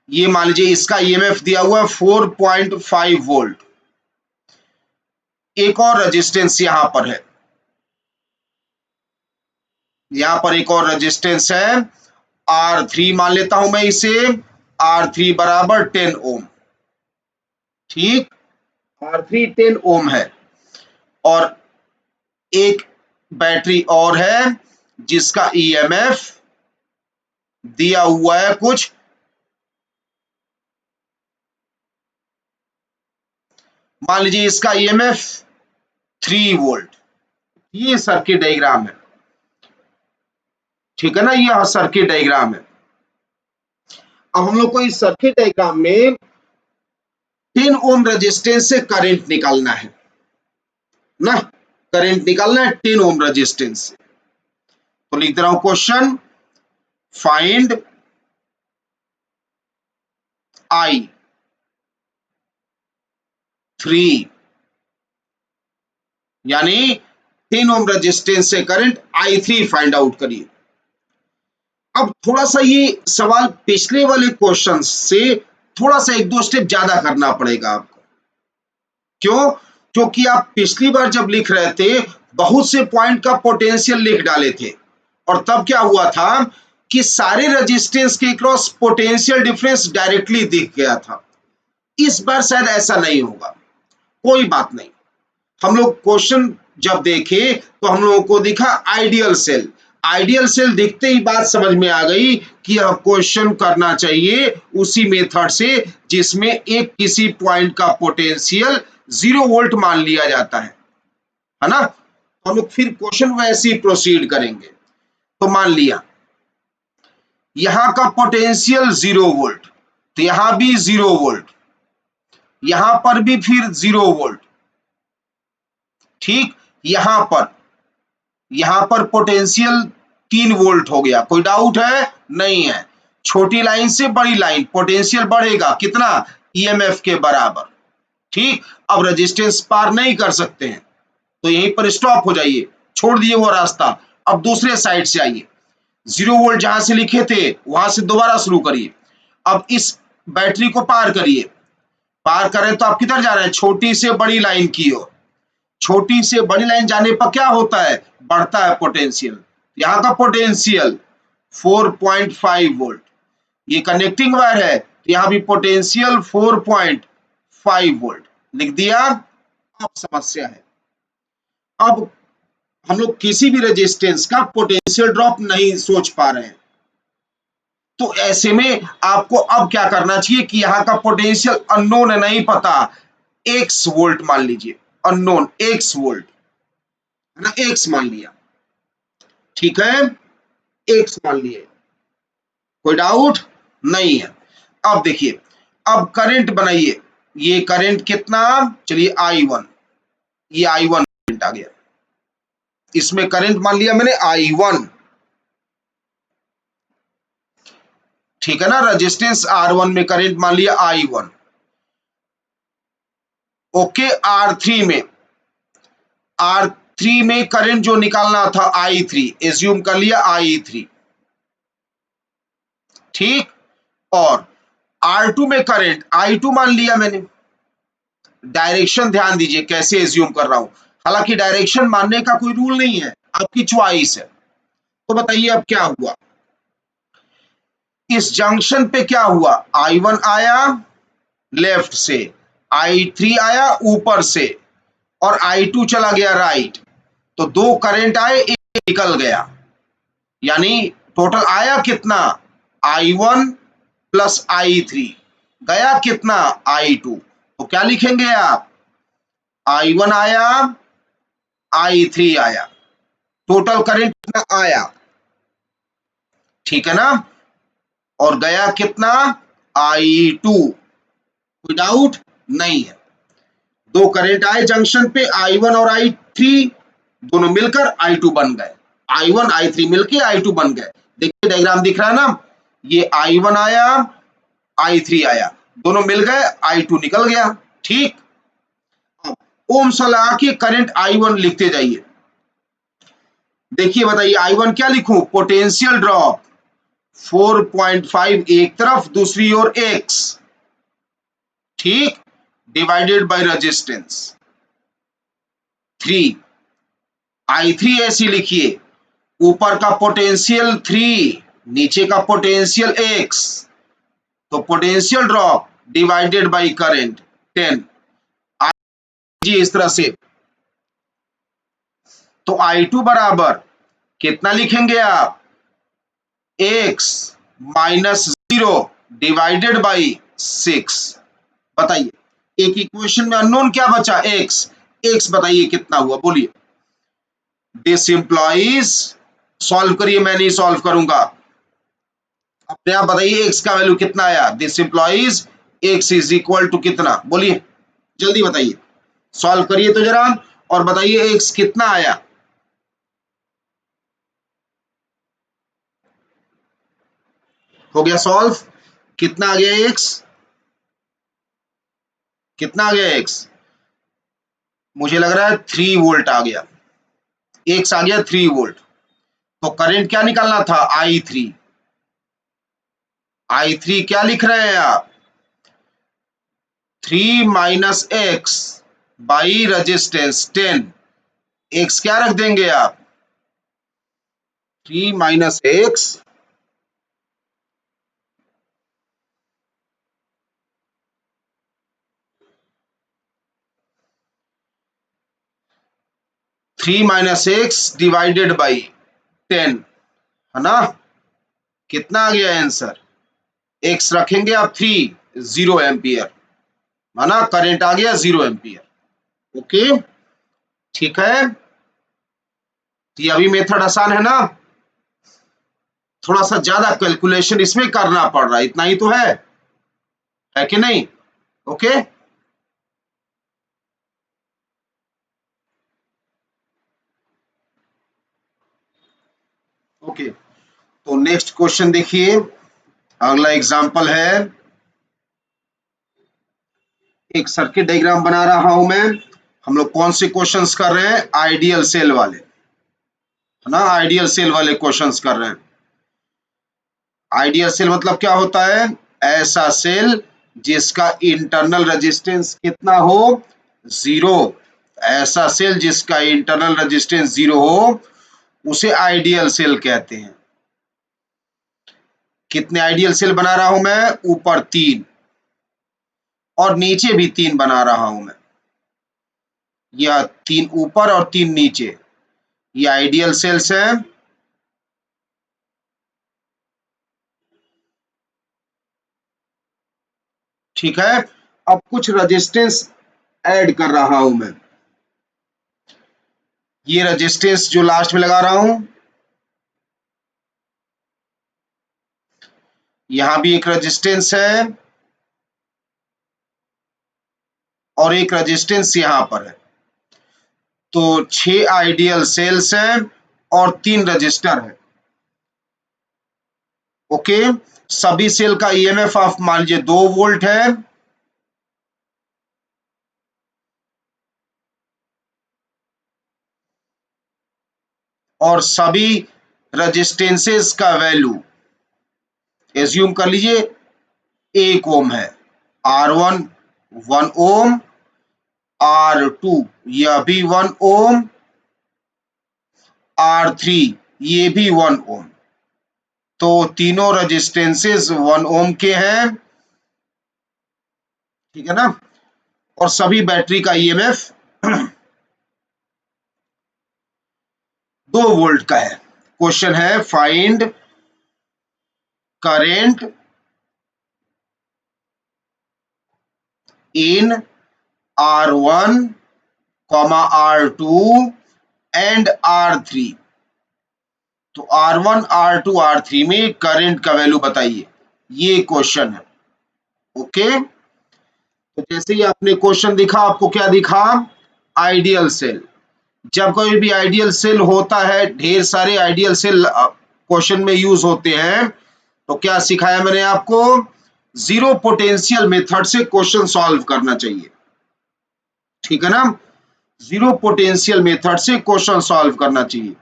ये मान लीजिए इसका ईएमएफ दिया हुआ है 4.5 वोल्ट। एक और रेजिस्टेंस यहां पर है, यहां पर एक और रेजिस्टेंस है R3 मान लेता हूं मैं इसे, R3 बराबर 10 ओम। ठीक, R3 10 ओम है। और एक बैटरी और है जिसका ईएमएफ दिया हुआ है कुछ, मान लीजिए इसका ईएमएफ 3 वोल्ट। ये सर्किट डायग्राम है, ठीक है ना, यह सर्किट डायग्राम है। अब हम लोग को इस सर्किट डायग्राम में 10 ओम रेजिस्टेंस से करंट निकालना है ना, करंट निकालना है 10 ओम रेजिस्टेंस से। तो लिख दे रहा हूं क्वेश्चन, फाइंड I3 यानी 10 ओम रेजिस्टेंस से करंट I3 फाइंड आउट करिए। अब थोड़ा सा ये सवाल पिछले वाले क्वेश्चन से थोड़ा सा एक दो स्टेप ज्यादा करना पड़ेगा आपको। क्यों? क्योंकि आप पिछली बार जब लिख रहे थे बहुत से पॉइंट का पोटेंशियल लिख डाले थे और तब क्या हुआ था कि सारे रेजिस्टेंस के क्रॉस पोटेंशियल डिफरेंस डायरेक्टली दिख गया था। इस बार शायद ऐसा नहीं होगा, कोई बात नहीं। हम लोग क्वेश्चन जब देखे तो हम लोगों को दिखा आइडियल सेल, आइडियल सेल दिखते ही बात समझ में आ गई कि यह क्वेश्चन करना चाहिए उसी मेथड से जिसमें एक किसी पॉइंट का पोटेंशियल 0 वोल्ट मान लिया जाता है ना। हम लोग फिर क्वेश्चन वैसे ही प्रोसीड करेंगे। तो मान लिया यहां का पोटेंशियल 0 वोल्ट, तो यहां भी 0 वोल्ट, यहां पर भी फिर 0 वोल्ट। ठीक, यहां पर पोटेंशियल 3 वोल्ट हो गया, कोई डाउट है? नहीं है। छोटी लाइन से बड़ी लाइन पोटेंशियल बढ़ेगा कितना? ईएमएफ के बराबर। ठीक, अब रेजिस्टेंस पार नहीं कर सकते हैं तो यहीं पर स्टॉप हो जाइए, छोड़ दिए वो रास्ता। अब दूसरे साइड से आइए, 0 वोल्ट जहां से लिखे थे वहां से दोबारा शुरू करिए। अब इस बैटरी को पार करिए, पार करें तो आप किधर जा रहे हैं? छोटी से बड़ी लाइन की ओर। छोटी से बड़ी लाइन जाने पर क्या होता है? बढ़ता है पोटेंशियल। यहाँ का पोटेंशियल 4.5 वोल्ट, ये कनेक्टिंग वायर है तो यहाँ भी पोटेंशियल 4.5 वोल्ट लिख दिया। अब समस्या है, अब हम लोग किसी भी रेजिस्टेंस का पोटेंशियल ड्रॉप नहीं सोच पा रहे हैं। तो ऐसे में आपको अब क्या करना चाहिए कि यहाँ का पोटेंशियल अननोन है, नहीं पता, x वोल्ट मान लीजिए, अननोन x वोल्ट है ना, x मान लिया। ठीक है, x मान लिए, कोई डाउट नहीं है। अब देखिए, अब करंट बनाइए, ये करंट कितना, चलिए I1, ये I1 करंट आ गया, इसमें करंट मान लिया मैंने I1। ठीक है ना, रेजिस्टेंस R1 में करंट मान लिया I1। ओके, R3 में करंट जो निकालना था I3, एज्यूम कर लिया I3। ठीक, और R2 में करंट I2 मान लिया मैंने। डायरेक्शन ध्यान दीजिए कैसे एज्यूम कर रहा हूं, हालांकि डायरेक्शन मानने का कोई रूल नहीं है, आपकी चॉइस है। तो बताइए अब क्या हुआ, इस जंक्शन पे क्या हुआ? I1 आया लेफ्ट से, I3 आया ऊपर से और I2 चला गया राइट। तो दो करंट आए, एक निकल गया, यानी टोटल आया कितना? I1 प्लस I3 गया कितना I2, तो क्या लिखेंगे आप, I1 आया, I3 आया, टोटल करंट कितना आया, ठीक है ना, और गया कितना I2, कोई डाउट नहीं है। दो करंट आए जंक्शन पे I1 और I3, दोनों मिलकर I2 बन गए, I1 I3 मिलके I2 बन गए। देखिए डायग्राम दिख रहा है ना, ये I1 आया, I3 आया, दोनों मिल गए, I2 निकल गया, ठीक। अब ओम्स लगा के करंट I1 लिखते जाइए। देखिए बताइए I1 क्या लिखूं, पोटेंशियल ड्रॉप 4.5 एक तरफ, दूसरी ओर X, ठीक, डिवाइडेड बाय रेजिस्टेंस 3। I3 ऐसी लिखिए, ऊपर का पोटेंशियल 3, नीचे का पोटेंशियल X, तो potential drop divided by current 10। जी इस तरह से, तो I2 बराबर कितना लिखेंगे आप, X माइनस 0 डिवाइडेड बाई 6। बताइए एक इक्वेशन में अननोन क्या बचा, X बताइए कितना हुआ, बोलिए। दिस इंप्लॉइज, सॉल्व करिए, मैं नहीं सॉल्व करूंगा, अपने आप बताइए X का वैल्यू कितना आया। This implies X is equal to कितना, बोलिए जल्दी बताइए, सॉल्व करिए तो जरा, और बताइए X कितना आया। हो गया सॉल्व, कितना आ गया X, कितना आ गया X, मुझे लग रहा है 3 वोल्ट आ गया, X आ गया 3 वोल्ट। तो करंट क्या निकालना था, I3। I3 क्या लिख रहे हैं आप, 3 minus x by resistance 10। X क्या रख देंगे आप, 3 minus x 3 minus x divided by 10, है ना, कितना आ गया आंसर, X रखेंगे आप 3, 0 एम्पियर, है ना, करंट आ गया 0 एम्पियर। ओके ठीक है, ये अभी मेथड आसान है ना, थोड़ा सा ज्यादा कैलकुलेशन इसमें करना पड़ रहा है, इतना ही तो है कि नहीं, ओके। ओके तो नेक्स्ट क्वेश्चन देखिए, अगला एग्जांपल है, एक सर्किट डायग्राम बना रहा हूं मैं। हम लोग कौन से क्वेश्चंस कर रहे हैं, आइडियल सेल वाले, है ना, आइडियल सेल वाले क्वेश्चंस कर रहे हैं। आइडियल सेल मतलब क्या होता है, ऐसा सेल जिसका इंटरनल रेजिस्टेंस कितना हो, 0। ऐसा सेल जिसका इंटरनल रेजिस्टेंस 0 हो उसे आइडियल सेल कहते हैं। कितने आइडियल सेल बना रहा हूं मैं, ऊपर 3 और नीचे भी 3 बना रहा हूं मैं, या 3 ऊपर और 3 नीचे, ये आइडियल सेल्स हैं। ठीक है, अब कुछ रेजिस्टेंस ऐड कर रहा हूं मैं, ये रेजिस्टेंस जो लास्ट में लगा रहा हूं, यहां भी एक रेजिस्टेंस है और एक रेजिस्टेंस यहां पर है, तो 6 आइडियल सेल्स हैं और 3 रजिस्टर है। ओके, सभी सेल का ईएमएफ आप मान लीजिए 2 वोल्ट है, और सभी रजिस्टेंसेस का वैल्यू एज्यूम कर लीजिए 1 ओम है, R1 1 ओम, R2 यह भी 1 ओम, R3 ये भी 1 ओम, तो तीनों रजिस्टेंसेस 1 ओम के हैं, ठीक है ना, और सभी बैटरी का ईएमएफ 2 वोल्ट का है। क्वेश्चन है find current in R1, R2 and R3। तो R1, R2, R3 में करंट का वैल्यू बताइए, ये क्वेश्चन है। ओके, तो जैसे ही आपने क्वेश्चन दिखा, आपको क्या दिखा? Ideal cell. जब कोई भी आइडियल सेल होता है, ढेर सारे आइडियल सेल क्वेश्चन में यूज होते हैं, तो क्या सिखाया मैंने आपको? जीरो पोटेंशियल मेथड से क्वेश्चन सॉल्व करना चाहिए, ठीक है ना? जीरो पोटेंशियल मेथड से क्वेश्चन सॉल्व करना चाहिए।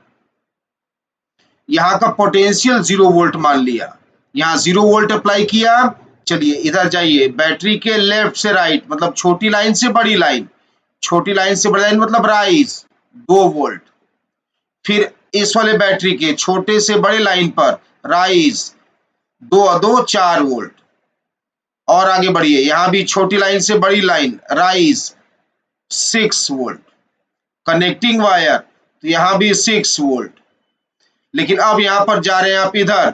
यहां का पोटेंशियल 0 वोल्ट मान लिया, यहां 0 वोल्ट अप्लाई किया। चलिए इधर जाइए, बैटरी के लेफ्ट से राइट मतलब छोटी लाइन से बड़ी लाइन, छोटी लाइन से बड़ी लाइन मतलब राइज 2 वोल्ट। फिर इस वाले बैटरी के छोटे से बड़े लाइन पर राइज 2 और 2 4 वोल्ट। और आगे बढ़िए, यहां भी छोटी लाइन से बड़ी line rise 6 volt. Connecting wire, तो यहां भी 6 वोल्ट। लेकिन अब यहां पर जा रहे हैं आप इधर,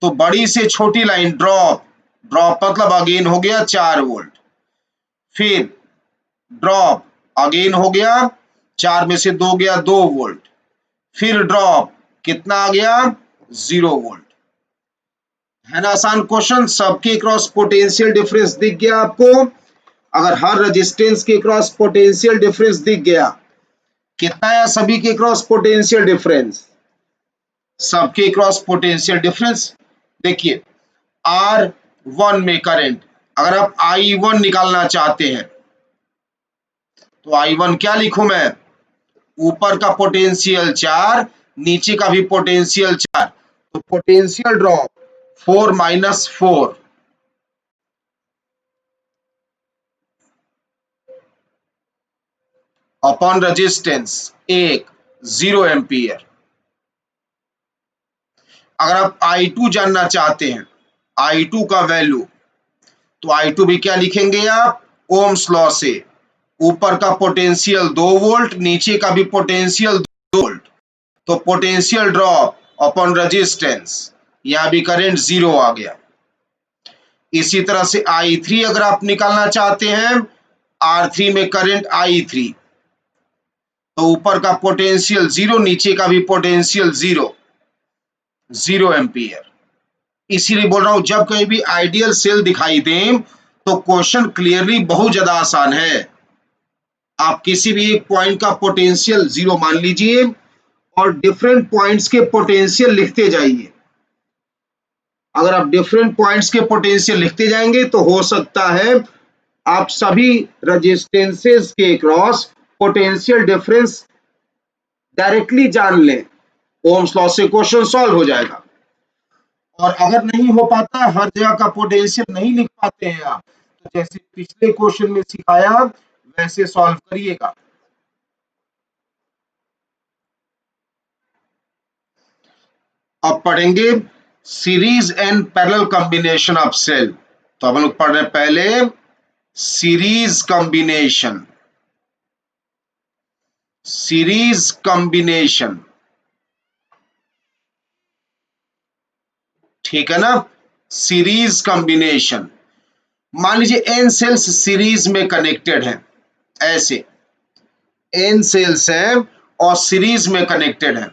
तो बड़ी से छोटी लाइन ड्रॉप, ड्रॉप मतलब अगेन हो गया 4 वोल्ट। फिर ड्रॉप अगेन हो गया, 4 में से 2 गया 2 वोल्ट। फिर ड्रॉप कितना आ गया? 0 वोल्ट। है ना आसान क्वेश्चन? सबके क्रॉस पोटेंशियल डिफरेंस दिख गया आपको? अगर हर रेजिस्टेंस के क्रॉस पोटेंशियल डिफरेंस दिख गया, कितना है सभी के क्रॉस पोटेंशियल डिफरेंस? सबके क्रॉस पोटेंशियल डिफरेंस देखिए, R1 में करंट, अगर आप I1 निकालना चाहते हैं तो I1 क्या लिखूं मैं? ऊपर का पोटेंशियल 4, नीचे का भी पोटेंशियल 4, तो potential drop 4 - 4 upon resistance 0 ampere. अगर आप I2 जानना चाहते हैं, I2 का वैल्यू, तो I2 भी क्या लिखेंगे आप? ओम्स लॉ से, ऊपर का पोटेंशियल 2 वोल्ट, नीचे का भी पोटेंशियल 2 वोल्ट, तो पोटेंशियल ड्रॉप अपॉन रेजिस्टेंस, यहां भी करंट 0 आ गया। इसी तरह से I3 अगर आप निकालना चाहते हैं, R3 में करंट I3, तो ऊपर का पोटेंशियल 0, नीचे का भी पोटेंशियल 0 एम्पियर। इसीलिए बोल रहा हूं, जब कहीं भी आइडियल सेल दिखाई दें तो क्वेश्चन क्लियरली बहुत ज्यादा आसान है। आप किसी भी एक पॉइंट का पोटेंशियल 0 मान लीजिए और डिफरेंट पॉइंट्स के पोटेंशियल लिखते जाइए। अगर आप डिफरेंट पॉइंट्स के पोटेंशियल लिखते जाएंगे तो हो सकता है आप सभी रेजिस्टेंसेस के क्रॉस पोटेंशियल डिफरेंस डायरेक्टली जान लें। ओम्स लॉ से क्वेश्चन सॉल्व हो जाएगा। और अगर नहीं हो पाता, हर जगह का पोटेंशियल नहीं लिख पाते हैं आप, तो जैसे पिछले क्वेश्चन में सिखाया वैसे सॉल्व करिएगा। अब पढ़ेंगे series and parallel combination of cell. तो हम लोग पढ़ रहे हैं पहले सीरीज कॉम्बिनेशन, सीरीज कॉम्बिनेशन, ठीक है ना? सीरीज कॉम्बिनेशन, मान लीजिए n सेल्स सीरीज में कनेक्टेड हैं, ऐसे n सेल्स हैं और सीरीज में कनेक्टेड हैं।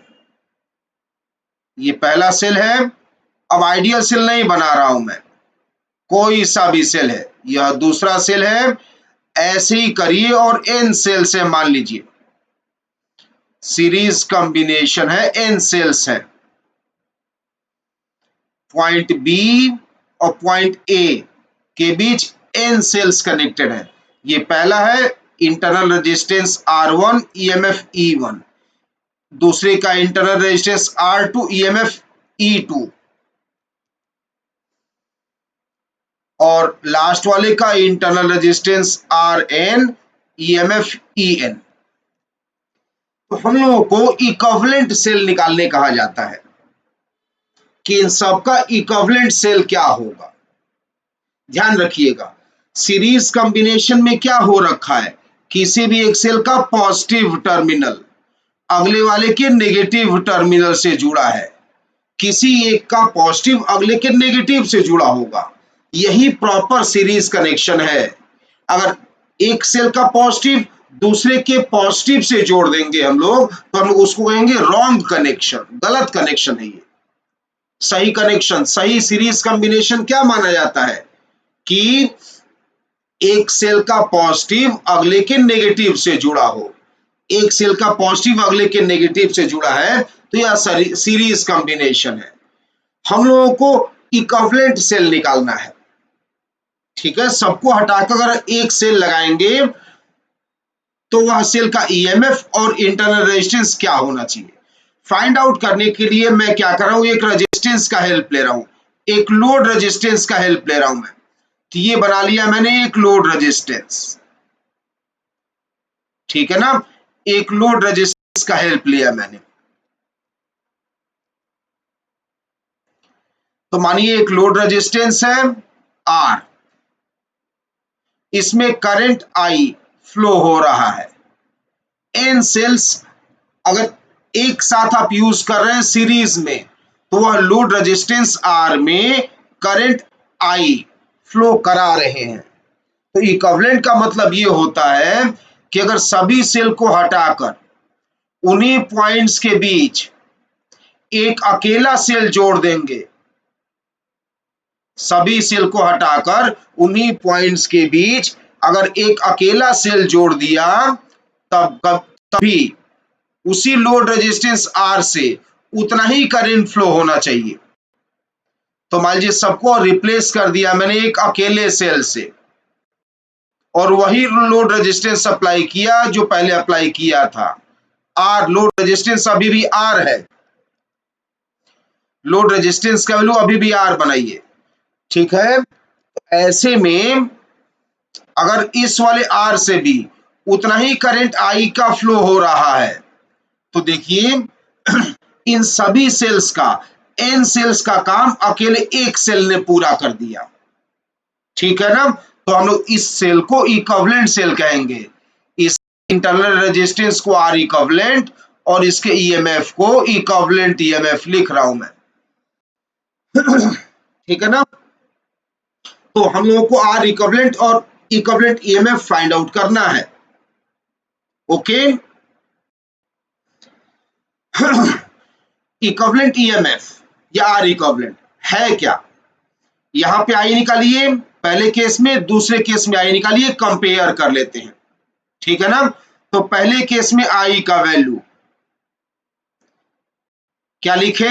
ये पहला सेल है। अब आइडियल सेल नहीं बना रहा हूं मैं, कोई सा भी सेल है। यह दूसरा सेल है, ऐसे ही करिए और n सेल से मान लीजिए सीरीज कॉम्बिनेशन है, n सेल्स है। पॉइंट B और पॉइंट A के बीच n सेल्स कनेक्टेड है। ये पहला है, internal resistance R1, EMF E1। दूसरे का internal resistance R2, EMF E2। और लास्ट वाले का internal resistance RN, EMF EN। तो हम लोगों को इक्विवेलेंट सेल निकालने कहा जाता है कि इन सबका इक्विवेलेंट सेल क्या होगा। ध्यान रखिएगा, सीरीज कॉम्बिनेशन में क्या हो रखा है, किसी भी एक सेल का पॉजिटिव टर्मिनल अगले वाले के नेगेटिव टर्मिनल से जुड़ा है। किसी एक का पॉजिटिव अगले के नेगेटिव से जुड़ा होगा, यही प्रॉपर सीरीज कनेक्शन है। अगर एक सेल का पॉजिटिव दूसरे के पॉजिटिव से जोड़ देंगे हम लोग तो हम उसको कहेंगे रॉन्ग कनेक्शन, गलत कनेक्शन है ये। सही कनेक्शन, सही सीरीज कॉम्बिनेशन क्या माना जाता है कि एक सेल का पॉजिटिव अगले के नेगेटिव से जुड़ा हो। एक सेल का पॉजिटिव अगले के नेगेटिव से जुड़ा है तो यह सीरीज कॉम्बिनेशन है। हम लोगों को इक्विवेलेंट सेल निकालना है, ठीक है। सबको हटाकर अगर एक सेल लगाएंगे तो वह सेल का ईएमएफ और इंटरनल रेजिस्टेंस क्या होना चाहिए, फाइंड आउट करने के लिए मैं क्या कर रहा हूं, एक रेजिस्टेंस का हेल्प ले रहा हूं, एक लोड रेजिस्टेंस का हेल्प ले रहा हूं मैं। तो ये बना लिया मैंने एक लोड रेजिस्टेंस, ठीक है ना। एक लोड रेजिस्टेंस का हेल्प लिया मैंने। तो मानिए एक लोड रेजिस्टेंस है आर, इसमें करंट आई फ्लो हो रहा है। एन सेल्स अगर एक साथ आप यूज कर रहे हैं सीरीज में तो वह लोड रेजिस्टेंस आर में करंट आई फ्लो करा रहे हैं। तो इक्विवेलेंट का मतलब ये होता है कि अगर सभी सेल को हटाकर उन्हीं पॉइंट्स के बीच एक अकेला सेल जोड़ देंगे, सभी सेल को हटाकर उन्हीं पॉइंट्स के बीच अगर एक अकेला सेल जोड़ दिया तभी उसी लोड रेजिस्टेंस आर से उतना ही करंट फ्लो होना चाहिए। तो मान लीजिए सबको रिप्लेस कर दिया मैंने एक अकेले सेल से और वही लोड रेजिस्टेंस अप्लाई किया जो पहले अप्लाई किया था। आर लोड रेजिस्टेंस अभी भी आर है, लोड रेजिस्टेंस का वैल्यू अभी भी आर बनाइए, ठीक है। ऐसे में अगर इस वाले आर से भी उतना ही करंट आई का फ्लो हो रहा है तो देखिए इन सभी सेल्स का, एन सेल्स का काम अकेले एक सेल ने पूरा कर दिया, ठीक है ना। तो हम लोग इस सेल को इक्विवेलेंट सेल कहेंगे। इस इंटरनल रेजिस्टेंस को आर इक्विवेलेंट और इसके ईएमएफ को इक्विवेलेंट ईएमएफ लिख रहा हूं मैं, ठीक है ना। तो हम लोगों को आर इक्विवेलेंट और इक्विवेलेंट ईएमएफ फाइंड आउट करना है, ओके। इक्विवेलेंट ईएमएफ या आर इक्विवेलेंट है क्या, यहां पे आई निकालिए पहले केस में, दूसरे केस में आई निकालिए, कंपेयर कर लेते हैं, ठीक है ना। तो पहले केस में आई का वैल्यू क्या लिखे,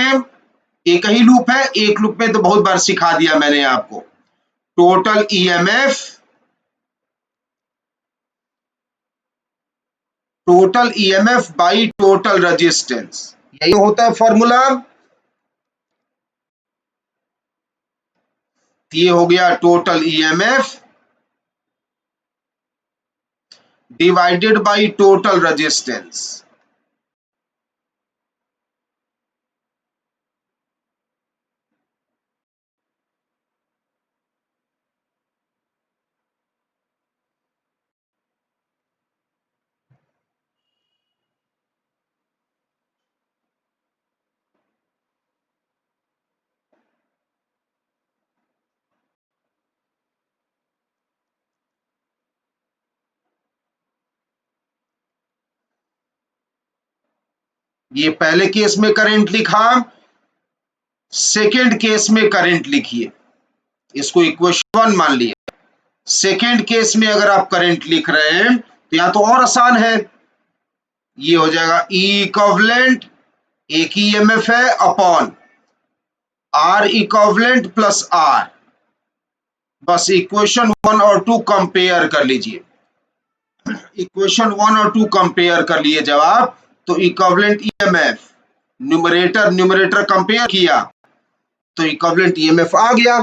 एक ही लूप है, एक लूप में तो बहुत बार सिखा दिया मैंने आपको। Total EMF, total EMF by total resistance, यही होता है फॉर्मूला। ये हो गया total EMF divided by total resistance. ये पहले केस में करंट लिखा, सेकेंड केस में करंट लिखिए, इसको इक्वेशन 1 मान लिया। सेकेंड केस में अगर आप करंट लिख रहे हैं तो यहां तो और आसान है, ये हो जाएगा ई इक्विवेलेंट, एक ही ईएमएफ है, upon R equivalent plus R. बस इक्वेशन 1 और 2 कंपेयर कर लीजिए, इक्वेशन 1 और 2 कंपेयर कर लिए जब आप, तो equivalent EMF numerator numerator compare किया तो इक्विवेलेंट ईएमएफ आ गया।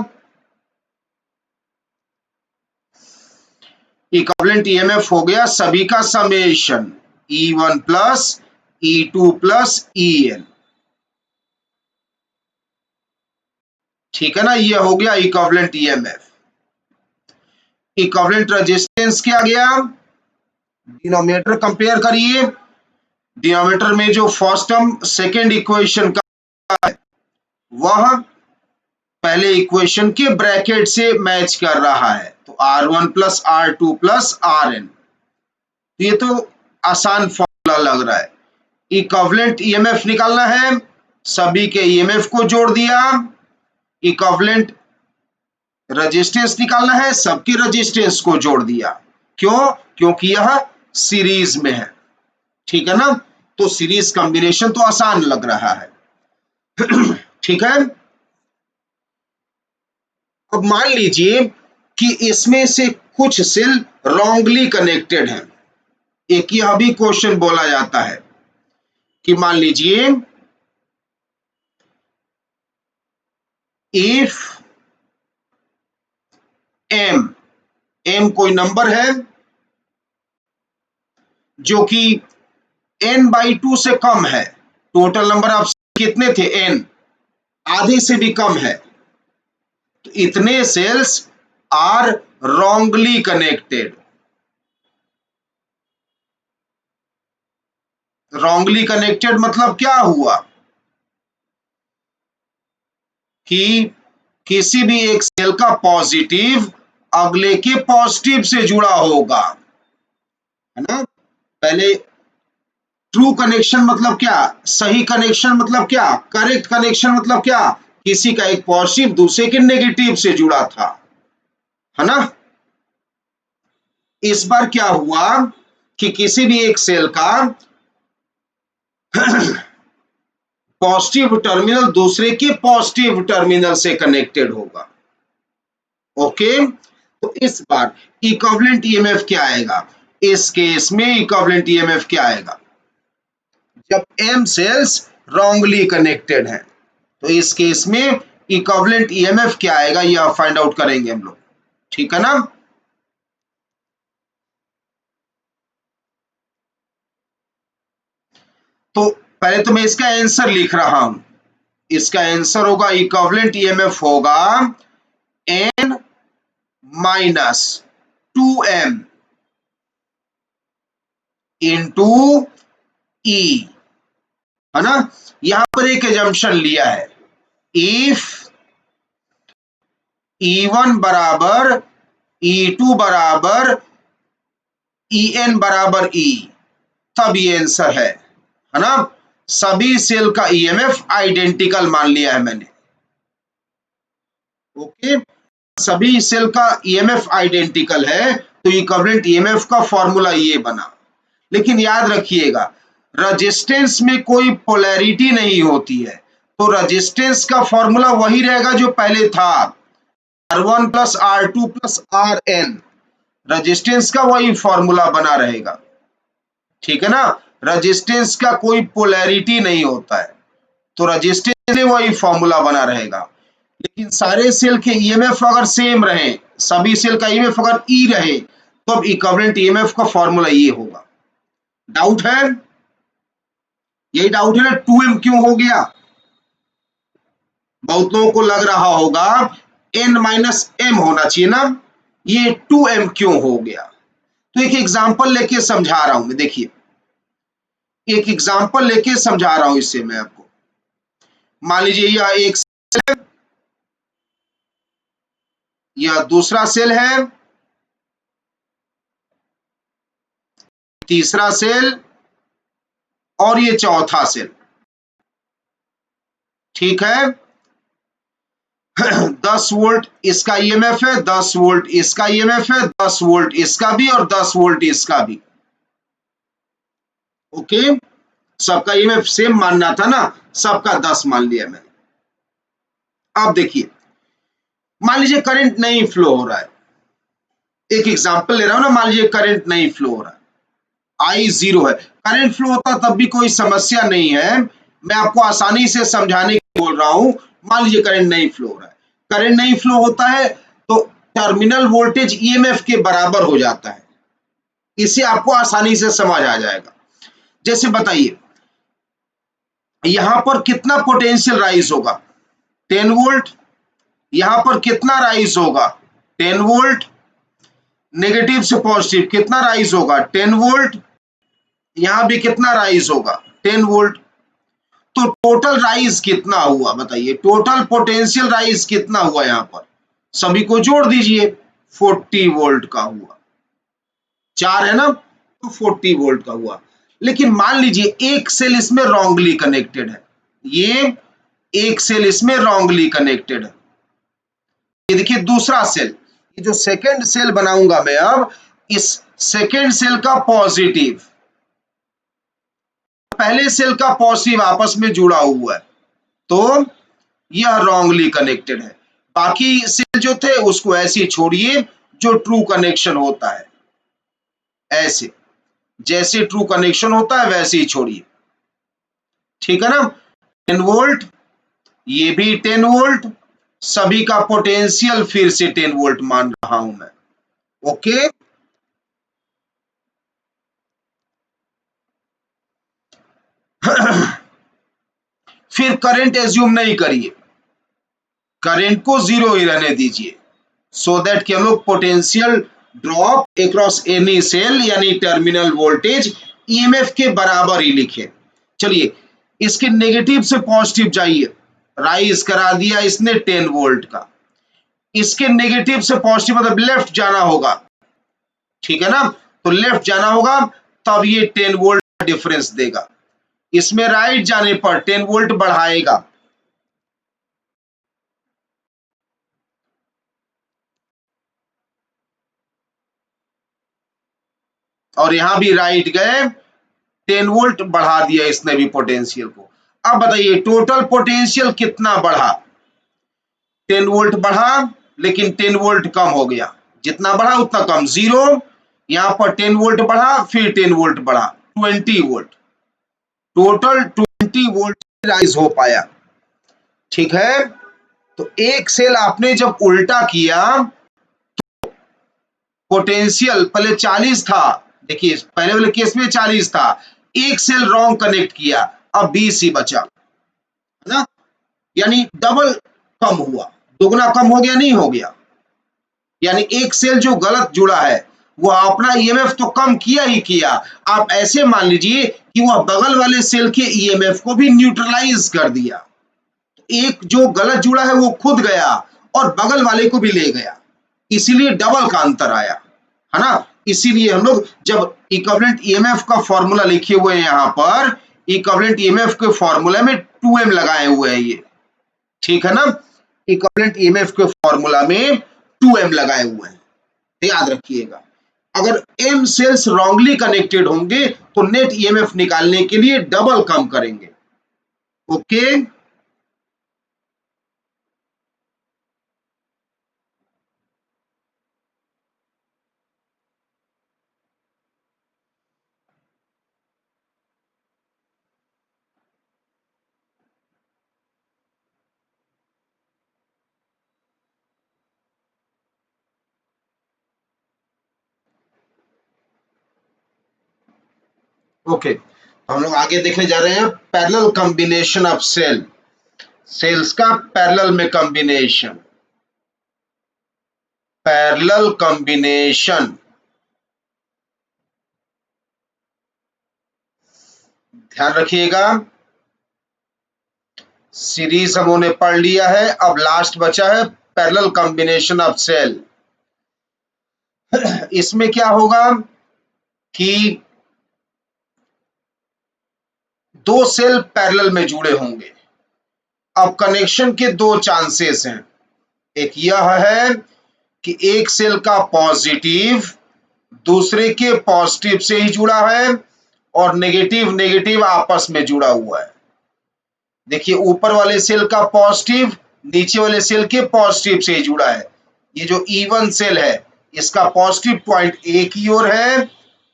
इक्विवेलेंट ईएमएफ हो गया सभी का summation E1 plus E2 plus EN, ठीक है ना। ये हो गया इक्विवेलेंट ईएमएफ। इक्विवेलेंट रेजिस्टेंस क्या गया, डिनोमिनेटर कंपेयर करिए, डिनोमिनेटर में जो फर्स्ट टर्म सेकेंड इक्वेशन का है वह पहले इक्वेशन के ब्रैकेट से मैच कर रहा है, तो R1 plus R2 plus Rn। ये तो आसान फॉर्मूला लग रहा है। इक्विवेलेंट ईएमएफ निकालना है, सभी के ईएमएफ को जोड़ दिया। इक्विवेलेंट रेजिस्टेंस निकालना है, सबकी रेजिस्टेंस को जोड़ दिया। क्यों? क्योंकि यह सीरीज में है, ठीक है ना। तो सीरीज कॉम्बिनेशन तो आसान लग रहा है। ठीक है। अब मान लीजिए कि इसमें से कुछ सेल रॉन्गली कनेक्टेड हैं। एक यह भी क्वेश्चन बोला जाता है कि मान लीजिए इफ m कोई नंबर है जो कि n/2 से कम है, टोटल नंबर ऑफ कितने थे? n, आधे से भी कम है, तो इतने cells are wrongly connected. Wrongly connected मतलब क्या हुआ कि किसी भी एक सेल का पॉजिटिव अगले के पॉजिटिव से जुड़ा होगा, है ना। पहले ट्रू कनेक्शन मतलब क्या? सही कनेक्शन मतलब क्या? करेक्ट कनेक्शन मतलब क्या? किसी का एक पॉजिटिव दूसरे के नेगेटिव से जुड़ा था, है ना। इस बार क्या हुआ कि किसी भी एक सेल का पॉजिटिव टर्मिनल दूसरे के पॉजिटिव टर्मिनल से कनेक्टेड होगा। ओके, तो इस बार इक्विवेलेंट ईएमएफ क्या आएगा? इस केस में इक्विवेलेंट ईएमएफ क्या आएगा? जब m सेल्स रॉन्गली कनेक्टेड हैं, तो इस केस में इक्विवेलेंट ईएमएफ क्या आएगा, यह फाइंड आउट करेंगे हम लोग, ठीक है ना। तो पहले तो मैं इसका आंसर लिख रहा हूं। इसका आंसर होगा, इक्विवेलेंट ईएमएफ होगा n minus 2m into E, है ना। यहां पर एक एजम्पशन लिया है, इफ E1 बराबर E2 बराबर En बराबर E, तब ये आंसर है ना। सभी सेल का ईएमएफ आइडेंटिकल मान लिया है मैंने। ओके, सभी सेल का ईएमएफ आइडेंटिकल है, तो इक्विवेलेंट ईएमएफ का फॉर्मूला ये बना। लेकिन याद रखिएगा, रेजिस्टेंस में कोई पोलैरिटी नहीं होती है, तो रेजिस्टेंस का फॉर्मूला वही रहेगा जो पहले था, R1 plus R2 plus Rn। Resistance का वही फॉर्मूला बना रहेगा, ठीक है ना। रेजिस्टेंस का कोई पोलैरिटी नहीं होता है, तो रेजिस्टेंस में वही फॉर्मूला बना रहेगा। लेकिन सारे सेल के ईएमएफ अगर सेम रहे, सभी सेल का ईएमएफ अगर ई रहे, तो अब इक्विवेलेंट ईएमएफ का फॉर्मूला ये होगा। डाउट है? यही डाउट है ना, 2m क्यों हो गया? बहुत लोगों को लग रहा होगा n माइनस m होना चाहिए ना, ये 2m क्यों हो गया? तो एक एग्जांपल लेके समझा रहा हूं मैं, देखिए एक एग्जांपल लेके समझा रहा हूं इससे मैं आपको। मान लीजिए यह एक सेल है, यह दूसरा सेल है, तीसरा सेल और ये चौथा सेल, ठीक है। 10 वोल्ट इसका ईएमएफ है, 10 वोल्ट इसका ईएमएफ है, 10 वोल्ट इसका भी और 10 वोल्ट इसका भी। ओके, सबका ईएमएफ सेम मानना था ना, सबका 10 मान लिया मैंने। अब देखिए, मान लीजिए करंट नहीं फ्लो हो रहा है, एक एग्जांपल ले रहा हूं ना, मान लीजिए करंट नहीं फ्लो हो रहा है, I 0 है। करंट फ्लो होता तब भी कोई समस्या नहीं है, मैं आपको आसानी से समझाने के बोल रहा हूं। मान लीजिए करंट नहीं फ्लो हो रहा है, करंट नहीं फ्लो होता है तो टर्मिनल वोल्टेज ईएमएफ के बराबर हो जाता है। इसे आपको आसानी से समझ आ जाएगा। जैसे बताइए, यहां पर कितना पोटेंशियल राइज होगा? 10 वोल्ट। यहां पर कितना राइज होगा? 10 वोल्ट। नेगेटिव से पॉजिटिव कितना राइज होगा? 10 वोल्ट। यहां भी कितना राइज होगा? 10 वोल्ट। तो टोटल राइज कितना हुआ बताइए, टोटल पोटेंशियल राइज कितना हुआ यहां पर, सभी को जोड़ दीजिए, 40 वोल्ट का हुआ, 4 है ना, तो 40 वोल्ट का हुआ। लेकिन मान लीजिए एक सेल इसमें रॉन्गली कनेक्टेड है, ये एक सेल इसमें रॉन्गली कनेक्टेड है। ये देखिए दूसरा सेल, ये जो सेकेंड सेल बनाऊंगा मैं अब, इस सेकेंड सेल का पॉजिटिव पहले सेल का पॉजिटिव आपस में जुड़ा हुआ है, तो यह रॉन्गली कनेक्टेड है। बाकी सेल जो थे उसको ऐसे ही छोड़िए, जो ट्रू कनेक्शन होता है, ऐसे जैसे ट्रू कनेक्शन होता है वैसे ही छोड़िए, ठीक है ना। 10 वोल्ट, ये भी 10 वोल्ट, सभी का पोटेंशियल फिर से 10 वोल्ट मान रहा हूं मैं, ओके। फिर करंट एज्यूम नहीं करिए, करंट को जीरो ही रहने दीजिए, सो दैट कि हम लोग potential drop across any cell यानी टर्मिनल वोल्टेज ईएमएफ के बराबर ही लिखे। चलिए इसके नेगेटिव से पॉजिटिव जाइए, राइज करा दिया इसने 10 वोल्ट का, इसके नेगेटिव से पॉजिटिव मतलब लेफ्ट जाना होगा, ठीक है ना, तो लेफ्ट जाना होगा, तब ये 10 वोल्ट का डिफरेंस देगा। इसमें राइट जाने पर 10 वोल्ट बढ़ाएगा, और यहां भी राइट गए, 10 वोल्ट बढ़ा दिया इसने भी पोटेंशियल को। अब बताइए टोटल पोटेंशियल कितना बढ़ा, 10 वोल्ट बढ़ा, लेकिन 10 वोल्ट कम हो गया, जितना बढ़ा उतना कम, जीरो, यहां पर 10 वोल्ट बढ़ा, फिर 10 वोल्ट बढ़ा, 20 वोल्ट, टोटल 20 वोल्ट राइज हो पाया, ठीक है। तो एक सेल आपने जब उल्टा किया, पोटेंशियल पहले 40 था, देखिए पहले वाले केस में 40 था, एक सेल रॉन्ग कनेक्ट किया, अब 20 ही बचा, है ना, यानी डबल कम हुआ, दुगना कम हो गया, नहीं हो गया, यानी एक सेल जो गलत जुड़ा है वो अपना ईएमएफ तो कम किया ही किया, आप ऐसे मान लीजिए कि वह बगल वाले सेल के ईएमएफ को भी न्यूट्रलाइज कर दिया, एक जो गलत जुड़ा है वो खुद गया और बगल वाले को भी ले गया, इसीलिए डबल का अंतर आया, है ना। इसीलिए हम लोग जब इक्विवेलेंट ईएमएफ का फॉर्मूला लिखे हुए हैं यहां पर, इक्विवेलेंट ईएमएफ के फॉर्मूला में 2m लगाए हुए हैं ये, ठीक है ना, इक्विवेलेंट ईएमएफ के फॉर्मूला में 2m लगाए हुए हैं, याद रखिएगा। अगर m सेल्स रॉन्गली कनेक्टेड होंगे तो नेट ईएमएफ निकालने के लिए डबल कम करेंगे, ओके। ओके, हम लोग आगे देखने जा रहे हैं parallel combination of cell, cells का पैरेलल में कॉम्बिनेशन, पैरेलल कॉम्बिनेशन, ध्यान रखिएगा, सीरीज हमने पढ़ लिया है, अब लास्ट बचा है पैरेलल कॉम्बिनेशन ऑफ सेल। इसमें क्या होगा कि दो सेल पैरेलल में जुड़े होंगे, अब कनेक्शन के दो चांसेस हैं, एक यह है कि एक सेल का पॉजिटिव दूसरे के पॉजिटिव से ही जुड़ा है और नेगेटिव नेगेटिव आपस में जुड़ा हुआ है, देखिए ऊपर वाले सेल का पॉजिटिव नीचे वाले सेल के पॉजिटिव से ही जुड़ा है, ये जो E1 सेल है इसका पॉजिटिव पॉइंट ए की ओर है,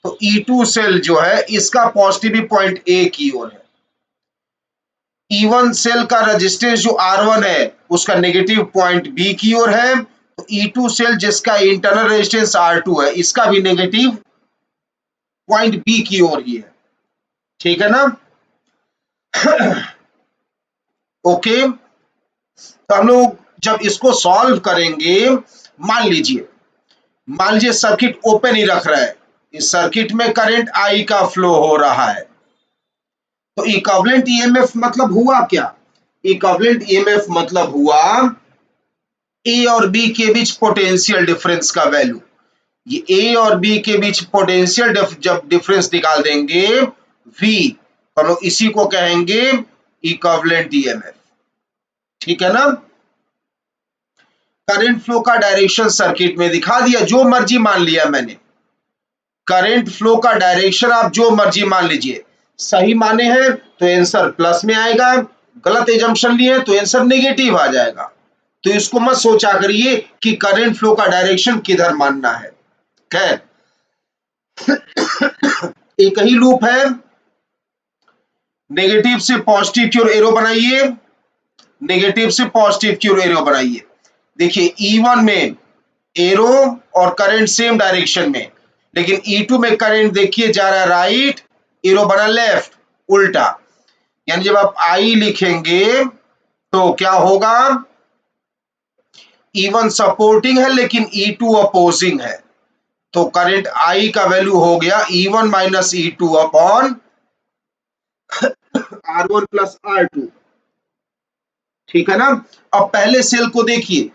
तो E2 सेल जो है इसका पॉजिटिव भी पॉइंट ए की ओर है, E1 सेल का रेजिस्टेंस जो R1 है उसका नेगेटिव पॉइंट बी की ओर है, तो E2 सेल जिसका इंटरनल रेजिस्टेंस R2 है इसका भी नेगेटिव पॉइंट बी की ओर ही है, ठीक है ना। ओके, तो हम लोग जब इसको सॉल्व करेंगे, मान लीजिए सर्किट ओपन ही रख रहा है, इस सर्किट में करंट आई का फ्लो हो रहा है, तो इक्विवेलेंट ईएमएफ मतलब हुआ क्या? इक्विवेलेंट ईएमएफ मतलब हुआ ए और बी के बीच पोटेंशियल डिफरेंस का वैल्यू। ये ए और बी के बीच पोटेंशियल जब डिफरेंस निकाल देंगे वी, तो हम लोग इसी को कहेंगे इक्विवेलेंट ईएमएफ। ठीक है ना? करंट फ्लो का डायरेक्शन सर्किट में दिखा दिया, जो मर्जी मान लिया मैंने। करंट फ्लो का डायरेक्शन आप जो मर्जी मान लीजिए, सही माने हैं तो आंसर प्लस में आएगा, गलत एजम्पशन लिए तो आंसर नेगेटिव आ जाएगा। तो इसको मत सोचा करिए कि करंट फ्लो का डायरेक्शन किधर मानना है। खैर, एक ही लूप है, नेगेटिव से पॉजिटिव की ओर एरो बनाइए, नेगेटिव से पॉजिटिव की ओर एरो बनाइए। देखिए E1 में एरो और करंट सेम डायरेक्शन में, लेकिन E2 में करंट देखिए जा रहा है राइट, एरो बना लेफ्ट, उल्टा। यानी जब आप I लिखेंगे तो क्या होगा? E1 सपोर्टिंग है लेकिन E2 अपोजिंग है, तो करंट I का वैल्यू हो गया E1 minus E2 upon R1 plus R2। ठीक है ना? अब पहले सेल को देखिए,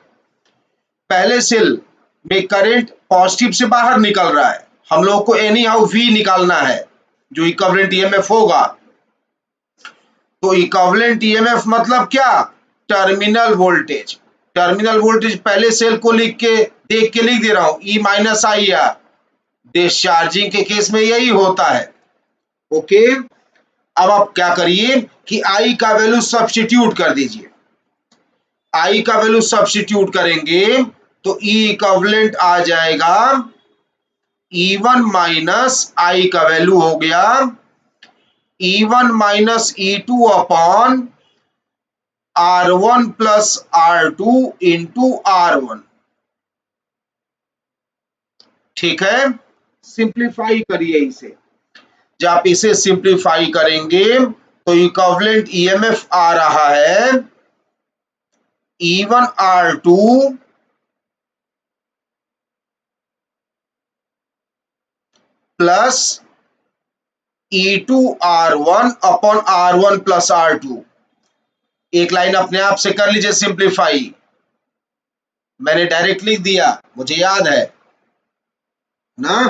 पहले सेल में करंट पॉजिटिव से बाहर निकल रहा है, हम लोग को एनी हाउ V निकालना है जो इक्विवेलेंट ईएमएफ होगा। तो इक्विवेलेंट ईएमएफ मतलब क्या? Terminal voltage. टर्मिनल वोल्टेज पहले सेल को लिख के देख के लिख दे रहा हूं, E minus I R. Discharging के केस में यही होता है। ओके, अब आप क्या करिए कि I का वैल्यू सब्स्टिट्यूट कर दीजिए। I का वैल्यू सब्स्टिट्यूट करेंगे तो E इक्विवेलेंट आ जाएगा E1 माइनस I का वैल्यू हो गया E1 minus E2 upon R1 plus R2 into R1। ठीक है? सिंप्लीफाई करिए इसे। जब आप इसे सिंप्लीफाई करेंगे तो इक्विवेलेंट ईएमएफ आ रहा है E1 R2 plus E2 R1 upon R1 plus R2। एक लाइन अपने आप से कर लीजिए सिंप्लीफाई, मैंने डायरेक्ट लिख दिया, मुझे याद है ना।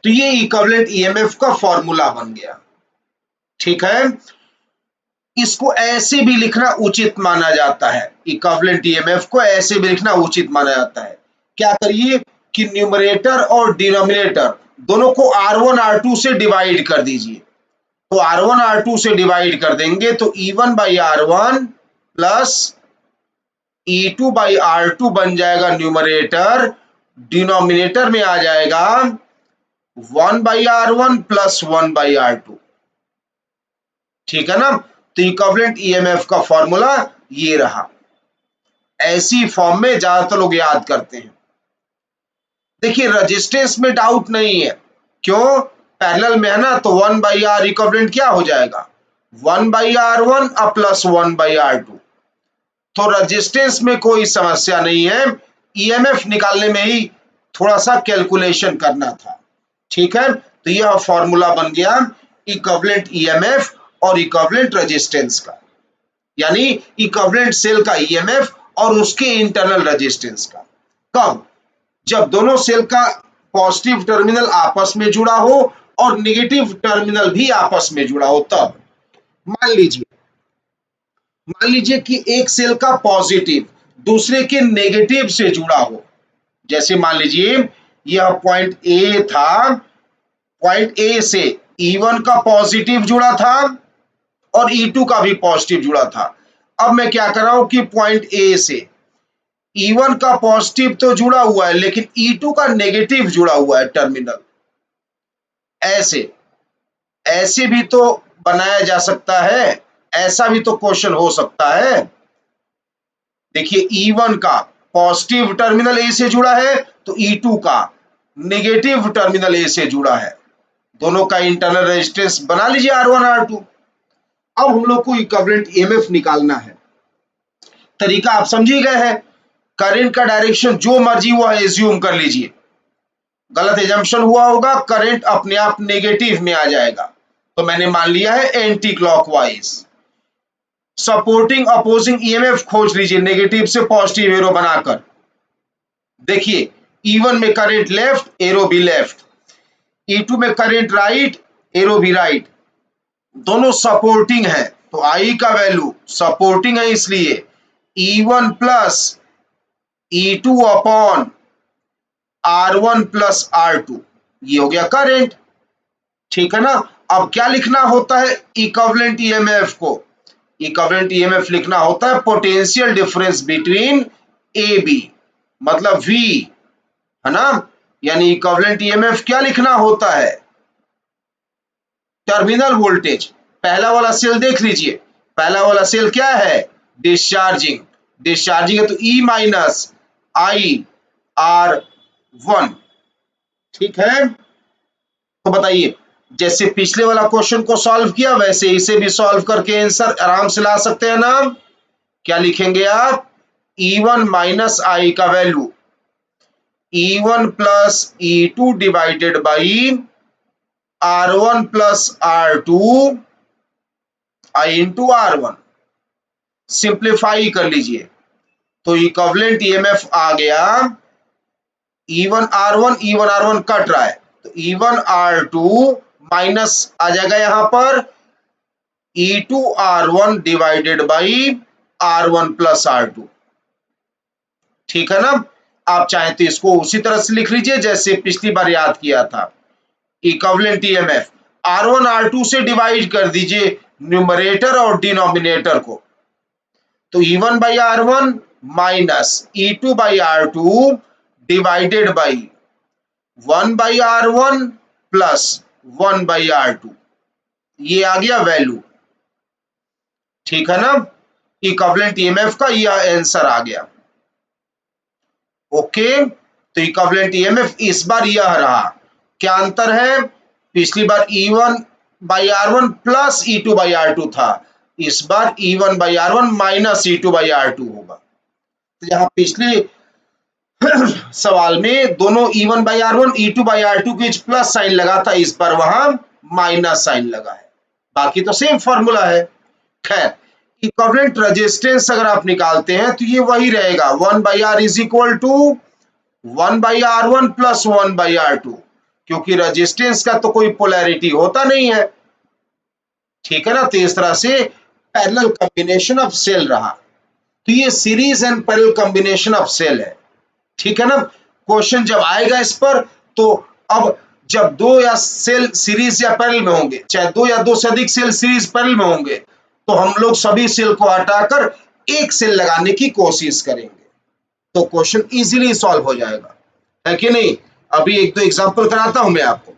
तो ये इक्विवेलेंट ईएमएफ का फॉर्मूला बन गया। ठीक है? इसको ऐसे भी लिखना उचित माना जाता है, इक्विवेलेंट ईएमएफ को ऐसे भी लिखना उचित माना जाता है। क्या करिए कि न्यूमरेटर और डिनोमिनेटर दोनों को R1 R2 से डिवाइड कर दीजिए। तो R1 R2 से डिवाइड कर देंगे तो E1 by R1 plus E2 by R2 बन जाएगा न्यूमरेटर, डिनोमिनेटर में आ जाएगा 1 by R1 plus 1 by R2। ठीक है ना? तो इक्विवेलेंट ईएमएफ का फॉर्मूला ये रहा। ऐसी फॉर्म में ज्यादातर लोग याद करते हैं। देखिए रेजिस्टेंस में डाउट नहीं है, क्यों? पैरेलल में है ना, तो 1 बाई आर इक्विवेलेंट क्या हो जाएगा? 1 by R1 plus 1 by R2। तो रेजिस्टेंस में कोई समस्या नहीं है, ईएमएफ निकालने में ही थोड़ा सा कैलकुलेशन करना था। ठीक है? तो यह फॉर्मूला बन गया इक्विवेलेंट ईएमएफ और इक्विवेलेंट रेजिस्टेंस का, यानी इक्विवेलेंट सेल का ईएमएफ और उसके इंटरनल रेजिस्टेंस का। कब? जब दोनों सेल का पॉजिटिव टर्मिनल आपस में जुड़ा हो और नेगेटिव टर्मिनल भी आपस में जुड़ा हो तब। मान लीजिए कि एक सेल का पॉजिटिव दूसरे के नेगेटिव से जुड़ा हो। जैसे मान लीजिए यह पॉइंट ए था, पॉइंट ए से E1 का पॉजिटिव जुड़ा था और E2 का भी पॉजिटिव जुड़ा था। अब मैं क्या कर रहा हूं कि पॉइंट ए से E1 का पॉजिटिव तो जुड़ा हुआ है लेकिन E2 का नेगेटिव जुड़ा हुआ है टर्मिनल। ऐसे ऐसे भी तो बनाया जा सकता है, ऐसा भी तो क्वेश्चन हो सकता है। देखिए E1 का पॉजिटिव टर्मिनल ए से जुड़ा है तो E2 का नेगेटिव टर्मिनल ए से जुड़ा है, दोनों का इंटरनल रेजिस्टेंस बना लीजिए R1 R2। अब हम लोग को इक्विवेलेंट ईएमएफ निकालना है। तरीका आप समझ ही गए हैं, करंट का डायरेक्शन जो मर्जी वो एज्यूम कर लीजिए, गलत एजम्पशन हुआ होगा, करंट अपने आप नेगेटिव में आ जाएगा। तो मैंने मान लिया है anti clockwise. Supporting opposing EMF खोज लीजिए नेगेटिव से पॉजिटिव एरो बनाकर। देखिए E1 में करंट लेफ्ट, एरो भी लेफ्ट, E2 में करंट राइट, एरो भी राइट, दोनों सपोर्टिंग है। तो I का वैल्यू सपोर्टिंग है इसलिए E1 plus E2 upon R1 plus R2, ये हो गया करंट। ठीक है ना। अब क्या लिखना होता है इक्विवेलेंट ईएमएफ को? इक्विवेलेंट ईएमएफ लिखना होता है potential difference between A B, मतलब V, है ना। यानी इक्विवेलेंट ईएमएफ क्या लिखना होता है? Terminal voltage. पहला वाला सेल देख लीजिए, पहला वाला सेल क्या है? डिस्चार्जिंग। डिस्चार्जिंग है तो E माइनस आई R1। ठीक है, तो बताइए जैसे पिछले वाला क्वेश्चन को सॉल्व किया वैसे इसे भी सॉल्व करके आंसर आराम से ला सकते हैं ना। क्या लिखेंगे आप? E1 माइनस आई का value E1 plus E2 divided by R1 plus R2 I into R1। Simplify कर लीजिए तो इक्विवेलेंट ईएमएफ आ गया E1 R1, E1 R1 cut रहा है तो E1 R2 माइनस आ जाएगा यहां पर E2 R1 divided by R1 plus R2। ठीक है ना। आप चाहे तो इसको उसी तरह से लिख लीजिए जैसे पिछली बार याद किया था। इक्विवेलेंट ईएमएफ R1 R2 से डिवाइड कर दीजिए न्यूमरेटर और डिनोमिनेटर को, तो E1 by R1 minus E2 by R2 divided by 1 by R1 plus 1 by R2, ये आ गया वैल्यू। ठीक है ना। इक्विवेलेंट ईएमएफ का यह आंसर आ गया। ओके, तो इक्विवेलेंट ईएमएफ इस बार यह रहा। क्या अंतर है? पिछली बार E1 by R1 plus E2 by R2 था, इस बार E1 by R1 minus E2 by R2 होगा। तो यहाँ पिछले सवाल में दोनों E1 by R1 E2 by R2 के प्लस साइन लगा था, इस बार वहां माइनस साइन लगा है, बाकी तो सेम फॉर्मूला है। खैर, इक्विवेलेंट रेजिस्टेंस अगर आप निकालते हैं तो ये वही रहेगा 1 by R is equal to 1 by R1 plus 1 by R2, क्योंकि रेजिस्टेंस का तो कोई पोलैरिटी होता नहीं है। ठीक है ना। तो इस तरह से पैरेलल कॉम्बिनेशन ऑफ सेल रहा, तो ये series and parallel combination of cell है। ठीक है ना। क्वेश्चन जब आएगा इस पर तो अब जब दो या सेल सीरीज या पैरेलल में होंगे, चाहे दो या दो से अधिक सेल सीरीज पैरेलल में होंगे, तो हम लोग सभी सेल को हटाकर एक सेल लगाने की कोशिश करेंगे, तो क्वेश्चन इजीली सॉल्व हो जाएगा, है कि नहीं। अभी एक दो एग्जांपल कराता हूं मैं आपको।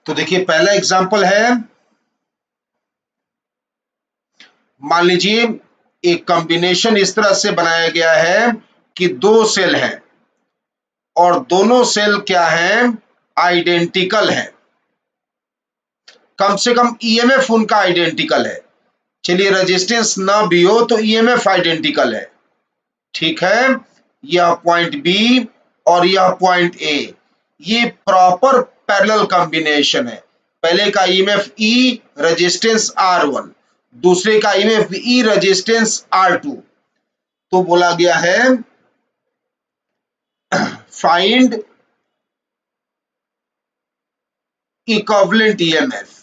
तो देखिए पहला एग्जांपल है, मान लीजिए एक कॉम्बिनेशन इस तरह से बनाया गया है कि दो सेल हैं और दोनों सेल क्या हैं? आइडेंटिकल हैं, कम से कम ईएमएफ उनका आइडेंटिकल है। चलिए रेजिस्टेंस ना भी हो तो ईएमएफ आइडेंटिकल है। ठीक है, यह पॉइंट बी और यह पॉइंट ए, ये प्रॉपर पैरेलल कॉम्बिनेशन है। पहले का ईएमएफ ई, रेजिस्टेंस R1, दूसरे का ईएमएफ ई, रेजिस्टेंस R2। तो बोला गया है find equivalent EMF.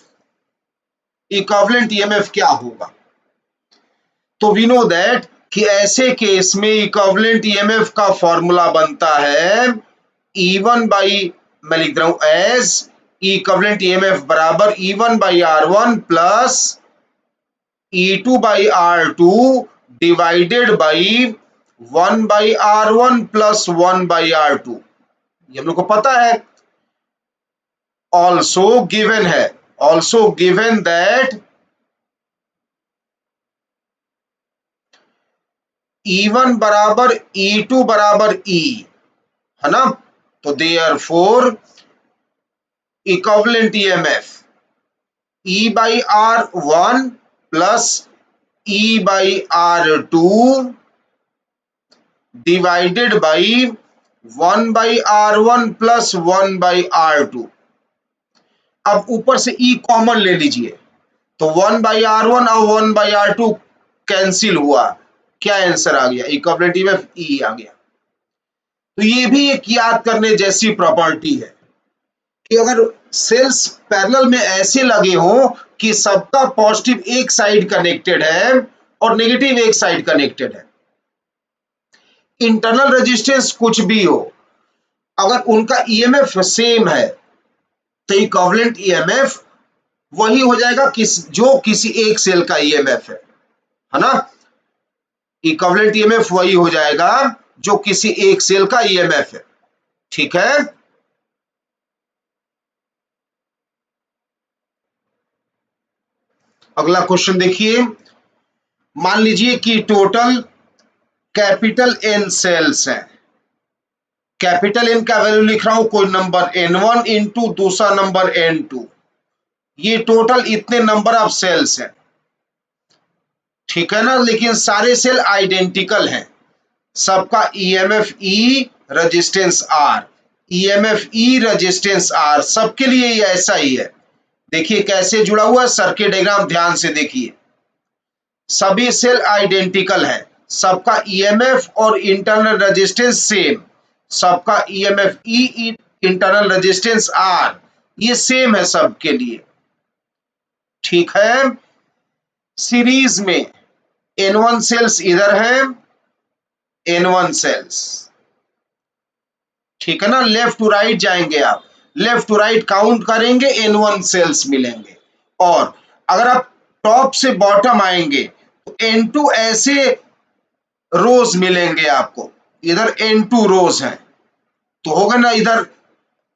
Equivalent EMF क्या होगा? तो वी नो दैट कि ऐसे केस में इक्विवेलेंट ईएमएफ का फॉर्मूला बनता है E1 बाई, मैं लिख रहा हूं एज इक्विवेलेंट ईएमएफ बराबर E1 by R1 plus E2 by R2 divided by 1 by R1 plus 1 by R2। ये हम लोग को पता है। ऑल्सो गिवन है, ऑल्सो गिवन दैट E1 बराबर E2 बराबर E, है ना। तो therefore equivalent EMF E by R1 plus E by R2 divided by 1/R1 plus 1/R2। अब ऊपर से E कॉमन ले लीजिए, तो 1/R1 और 1/R2 कैंसिल हुआ, क्या आंसर आ गया? इक्विवेलेंट ईएमएफ E आ गया। तो ये भी एक याद करने जैसी प्रॉपर्टी है कि अगर सेल्स पैरेलल में ऐसे लगे हो कि सबका पॉजिटिव एक साइड कनेक्टेड है और नेगेटिव एक साइड कनेक्टेड है, इंटरनल रेजिस्टेंस कुछ भी हो, अगर उनका ईएमएफ सेम है तो इक्विवेलेंट ईएमएफ वही हो जाएगा जो किसी एक सेल का ईएमएफ है ना? इक्विवेलेंट ईएमएफ वही हो जाएगा जो किसी एक सेल का ईएमएफ है। ठीक है, अगला क्वेश्चन देखिए। मान लीजिए कि टोटल कैपिटल एन सेल्स हैं। कैपिटल एन का वैल्यू लिख रहा हूं, कोई नंबर N1 इंटू दूसरा नंबर N2, ये टोटल इतने नंबर ऑफ सेल्स हैं। ठीक है ना? लेकिन सारे सेल आइडेंटिकल हैं, सबका ईएमएफ ई रेजिस्टेंस आर, ईएमएफ ई रेजिस्टेंस आर, सबके लिए ये ऐसा ही है। देखिए कैसे जुड़ा हुआ है, सर्किट डायग्राम ध्यान से देखिए। सभी सेल आइडेंटिकल है, सबका ईएमएफ और इंटरनल रेजिस्टेंस सेम, सबका ईएमएफ ई इंटरनल रेजिस्टेंस आर, ये सेम है सबके लिए। ठीक है, सीरीज में N1 सेल्स इधर है, N1 सेल्स, ठीक है ना? लेफ्ट टू राइट जाएंगे आप, लेफ्ट टू राइट काउंट करेंगे, N1 सेल्स मिलेंगे। और अगर आप टॉप से बॉटम आएंगे तो N2 ऐसे रोज मिलेंगे आपको, इधर N2 रोज हैं, तो होगा ना इधर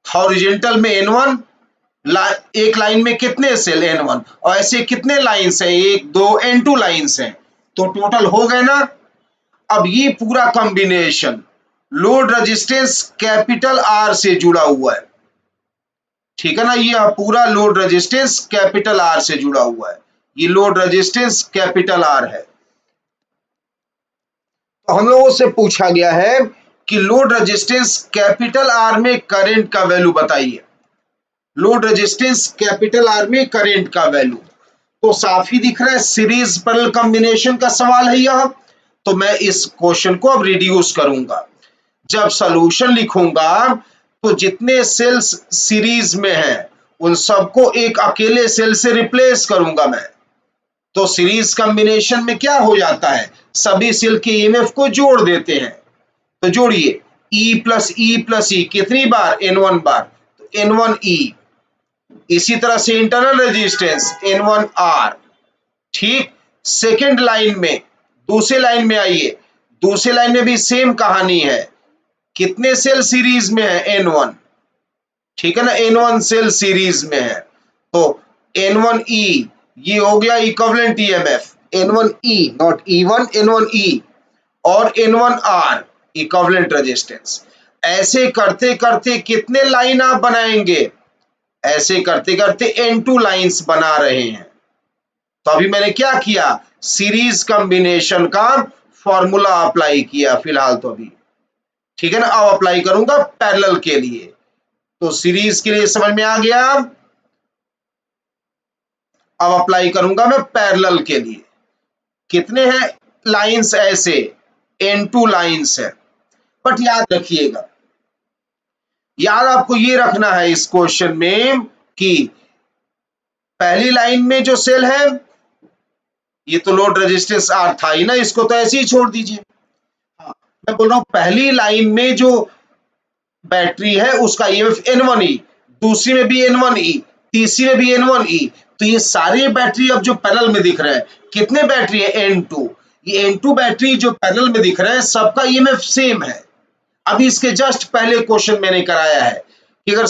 हॉरिजेंटल में N1, एक लाइन में कितने सेल N1, और ऐसे कितने लाइन्स हैं, 1 2 N2 लाइन्स हैं, तो टोटल हो गए ना। अब ये पूरा combination load resistance capital R से जुड़ा हुआ है। ठीक है ना? ये पूरा लोड रेजिस्टेंस कैपिटल आर से जुड़ा हुआ है, ये लोड रेजिस्टेंस कैपिटल आर है। तो हम लोगों से पूछा गया है कि लोड रेजिस्टेंस कैपिटल आर में करंट का वैल्यू बताइए। लोड रेजिस्टेंस कैपिटल आर में करंट का वैल्यू तो साफ ही दिख रहा है, सीरीज पैरेलल कॉम्बिनेशन का सवाल है यह। तो मैं इस क्वेश्चन को अब रिड्यूस करूंगा, जब सॉल्यूशन लिखूंगा तो जितने सेल्स सीरीज में हैं उन सबको एक अकेले सेल से रिप्लेस करूंगा मैं। तो सीरीज कॉम्बिनेशन में क्या हो जाता है, सभी सेल के ईएमएफ को जोड़ देते हैं। तो जोड़िए, E plus E plus E कितनी बार, N1 बार, तो N1E। इसी तरह से इंटरनल रेजिस्टेंस N1R। ठीक, सेकेंड लाइन में, दूसरे लाइन में आइए, दूसरे लाइन में भी सेम कहानी है, कितने सेल सीरीज में है, N1। ठीक है ना, N1 सेल सीरीज में है, तो N1E ये हो गया equivalent EMF, N1E not E1, N1E, और N1R इक्विवेलेंट रेजिस्टेंस। ऐसे करते करते कितने लाइन आप बनाएंगे, ऐसे करते करते N2 लाइंस बना रहे हैं। तो अभी मैंने क्या किया, सीरीज कॉम्बिनेशन का फॉर्मूला अप्लाई किया फिलहाल तो अभी। ठीक है ना, अब अप्लाई करूंगा पैरेलल के लिए। तो सीरीज के लिए समझ में आ गया, अब अप्लाई करूंगा मैं पैरेलल के लिए। कितने हैं लाइंस, ऐसे N2 लाइंस है। बट याद रखिएगा, याद आपको ये रखना है इस क्वेश्चन में कि पहली लाइन में जो सेल है ये तो लोड रेजिस्टेंस आर था ही ना, इसको तो ऐसे ही छोड़ दीजिए। हाँ, मैं बोल रहा हूं पहली लाइन में जो बैटरी है उसका ईएमएफ N1E, दूसरी में भी N1E, तीसरी में भी N1E। तो ये सारे बैटरी अब जो पैरेलल में दिख रहे हैं, कितने बैटरी है, N2। ये N2 बैटरी जो पैरेलल में दिख रहे हैं सबका ईएमएफ सेम है। अभी इसके जस्ट पहले क्वेश्चन मैंने कराया है कि अगर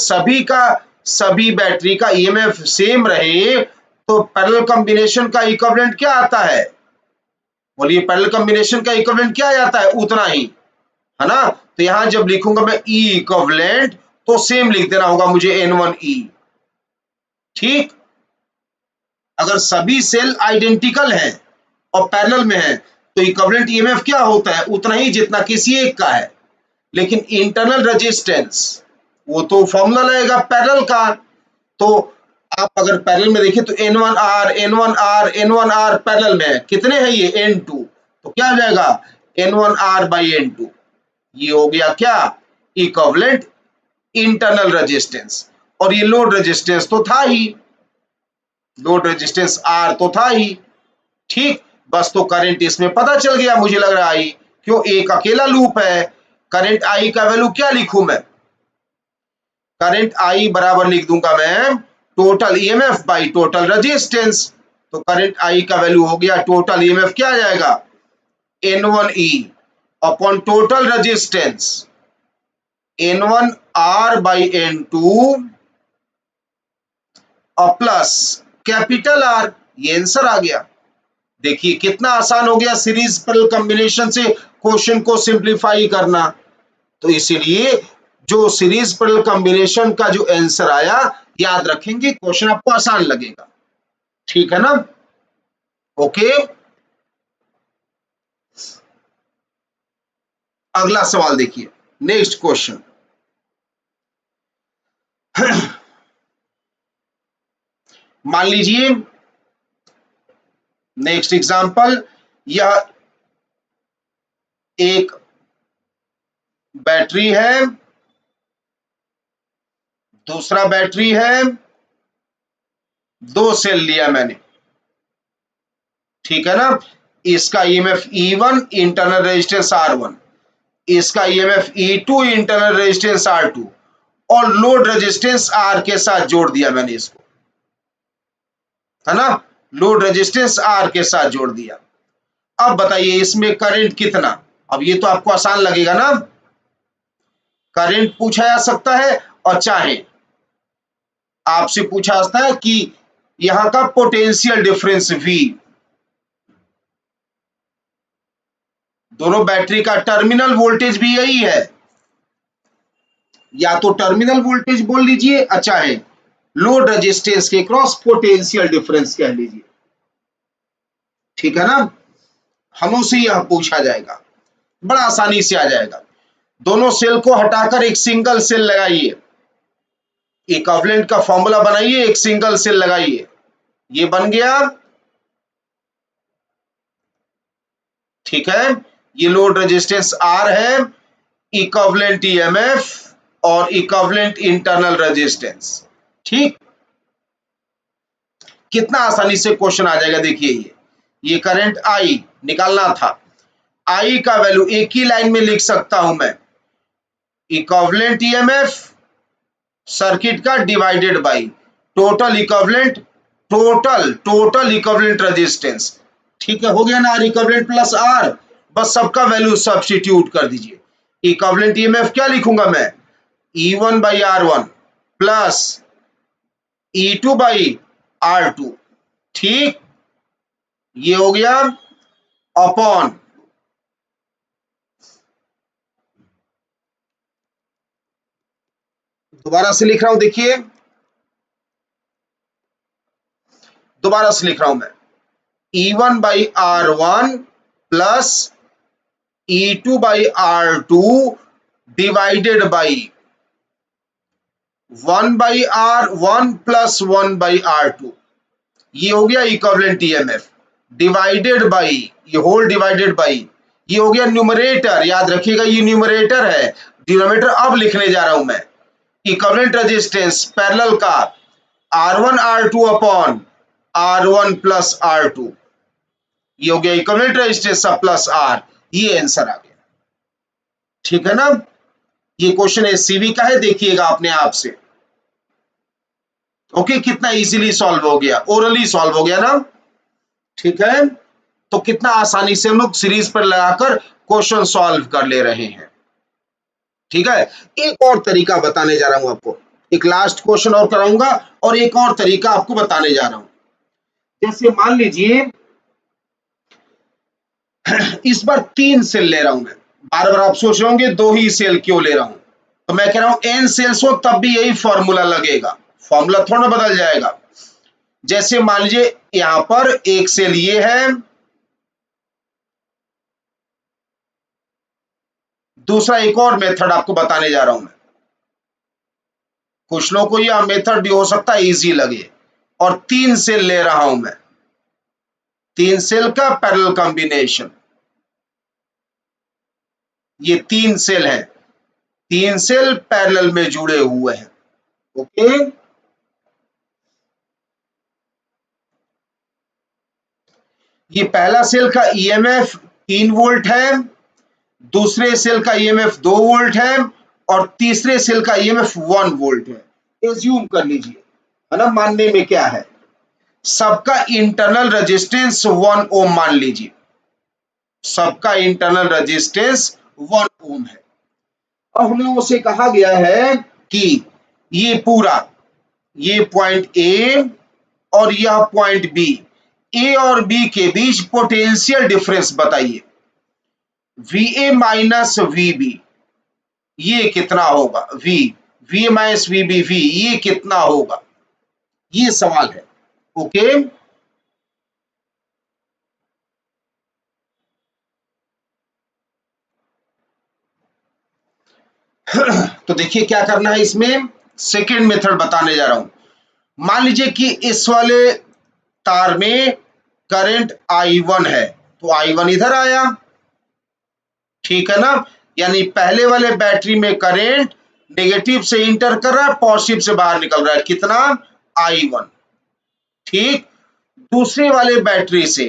सभी बैटरी का ईएमएफ सेम रहे तो पैरेलल कॉम्बिनेशन का इक्विवेलेंट क्या आता है, बोलिए पैरेलल कॉम्बिनेशन का इक्विवेलेंट क्या आता है, उतना ही, है ना? तो यहां जब लिखूंगा मैं E इक्विवेलेंट तो सेम लिख देना होगा मुझे N1E। ठीक, अगर सभी सेल आइडेंटिकल हैं और पैरेलल में है तो इक्विवेलेंट ईएमएफ क्या होता है, उतना ही जितना किसी एक का है। लेकिन इंटरनल रेजिस्टेंस वो तो फॉर्मूला लगेगा पैरेलल का। तो आप अगर पैरेलल में देखिए तो N1R N1R N1R पैरेलल में है, कितने हैं ये N2, तो क्या हो जाएगा N1R बाई N2। ये हो गया क्या इक्विवेलेंट इंटरनल रेजिस्टेंस। और ये लोड रेजिस्टेंस तो था ही, लोड रेजिस्टेंस R तो था ही। ठीक, बस तो करंट इसमें पता चल गया मुझे लग रहा है, क्यों एक अकेला लूप है। करंट I का वैल्यू क्या लिखूं मैं, करंट I बराबर लिख दूंगा मैं total EMF by total resistance. तो करंट I का वैल्यू हो गया टोटल ईएमएफ क्या आ जाएगा N1E upon total resistance N1R by N2 और प्लस कैपिटल R। ये आंसर आ गया। देखिए कितना आसान हो गया सीरीज पैरेलल कॉम्बिनेशन से क्वेश्चन को सिंप्लीफाई करना। तो इसीलिए जो सीरीज पैरेलल कॉम्बिनेशन का जो आंसर आया, याद रखेंगे क्वेश्चन आपको आसान लगेगा। ठीक है ना, ओके। अगला सवाल देखिए, नेक्स्ट क्वेश्चन। मान लीजिए नेक्स्ट एग्जांपल, यह एक बैटरी है, दूसरा बैटरी है, दो सेल लिया मैंने, ठीक है ना। इसका EMF E1 internal resistance R1, इसका EMF E2 internal resistance R2 और लोड रेजिस्टेंस R के साथ जोड़ दिया मैंने इसको, है ना। लोड रेजिस्टेंस R के साथ जोड़ दिया। अब बताइए इसमें करंट कितना। अब ये तो आपको आसान लगेगा ना, करंट पूछा जा सकता है और चाहे आपसे पूछा जाता है कि यहां का पोटेंशियल डिफरेंस V, दोनों बैटरी का टर्मिनल वोल्टेज भी यही है, या तो टर्मिनल वोल्टेज बोल लीजिए, अच्छा है लोड रेजिस्टेंस के क्रॉस पोटेंशियल डिफरेंस कह लीजिए, ठीक है ना। हमों से यह पूछा जाएगा, बड़ा आसानी से आ जाएगा। दोनों सेल को हटाकर एक सिंगल सेल लगाइए, इक्विवेलेंट का फॉर्मूला बनाइए, एक सिंगल सेल लगाइए, ये बन गया, ठीक है। ये लोड रेजिस्टेंस R है, इक्विवेलेंट ईएमएफ और इक्विवेलेंट इंटरनल रेजिस्टेंस। ठीक, कितना आसानी से क्वेश्चन आ जाएगा। देखिए ये करंट I निकालना था, I का वैल्यू एक ही लाइन में लिख सकता हूं मैं, इक्विवेलेंट ईएमएफ सर्किट का divided by total equivalent, total equivalent resistance. ठीक है, हो गया ना, R इक्विवेलेंट प्लस R, बस सबका वैल्यू सब्स्टिट्यूट कर दीजिए। इक्विवेलेंट ईएमएफ क्या लिखूंगा मैं, E1 by R1 plus E2 by R2। ठीक, ये हो गया अपॉन दोबारा से लिख रहा हूं, देखिए दोबारा से लिख रहा हूं मैं, E1 by R1 plus E2 by R2 divided by 1 by R1 plus 1 by R2। ये हो गया इक्विवेलेंट ईएमएफ डिवाइडेड बाई, ये होल डिवाइडेड बाई, ये हो गया न्यूमरेटर, याद रखिएगा ये न्यूमरेटर है, डिनोमिनेटर अब लिखने जा रहा हूं मैं, इक्विवेलेंट रेजिस्टेंस पैरेलल का R1 R2 upon R1 plus R2, ये हो गया इक्विवेलेंट रेजिस्टेंस प्लस R। ये आंसर आ गया, ठीक है ना। ये क्वेश्चन एससीबी का है, देखिएगा अपने आप से। ओके, कितना इजीली सॉल्व हो गया, ओरली सॉल्व हो गया ना, ठीक है। तो कितना आसानी से हम लोग सीरीज पर लगाकर क्वेश्चन सॉल्व कर ले रहे हैं, ठीक है। एक और तरीका बताने जा रहा हूं आपको, एक लास्ट क्वेश्चन और कराऊंगा और एक और तरीका आपको बताने जा रहा हूं। जैसे मान लीजिए इस बार 3 सेल ले रहा हूं मैं, बार बार आप सोच रहे होंगे 2 ही सेल क्यों ले रहा हूं, तो मैं कह रहा हूं n सेल्स हो तब भी यही फॉर्मूला लगेगा, फॉर्मूला थोड़ा बदल जाएगा। जैसे मान लीजिए यहां पर एक सेल ये है, दूसरा एक और मेथड आपको बताने जा रहा हूं मैं। कुछ लोगों को यह मेथड भी हो सकता है इजी लगे, और 3 सेल ले रहा हूं मैं, 3 सेल का पैरेलल कॉम्बिनेशन। ये 3 सेल हैं, 3 सेल पैरेलल में जुड़े हुए हैं। ओके, ये पहला सेल का ईएमएफ 3 वोल्ट है, दूसरे सेल का ईएमएफ 2 वोल्ट है, और तीसरे सेल का ईएमएफ 1 वोल्ट है। एज्यूम कर लीजिए, है ना, मानने में क्या है, सबका इंटरनल रेजिस्टेंस 1 ओम मान लीजिए, सबका इंटरनल रेजिस्टेंस 1 ओम है। अब हम लोगों से कहा गया है कि ये पूरा, ये पॉइंट ए और यह पॉइंट बी, ए और बी के बीच पोटेंशियल डिफरेंस बताइए, VA माइनस VB, ये कितना होगा, VA माइनस VB, ये कितना होगा, ये सवाल है। ओके, तो देखिए क्या करना है इसमें, सेकेंड मेथड बताने जा रहा हूं। मान लीजिए कि इस वाले तार में करंट I1 है, तो I1 इधर आया, ठीक है ना, यानी पहले वाले बैटरी में करंट नेगेटिव से इंटर कर रहा है, पॉजिटिव से बाहर निकल रहा है, कितना, I1। ठीक, दूसरे वाले बैटरी से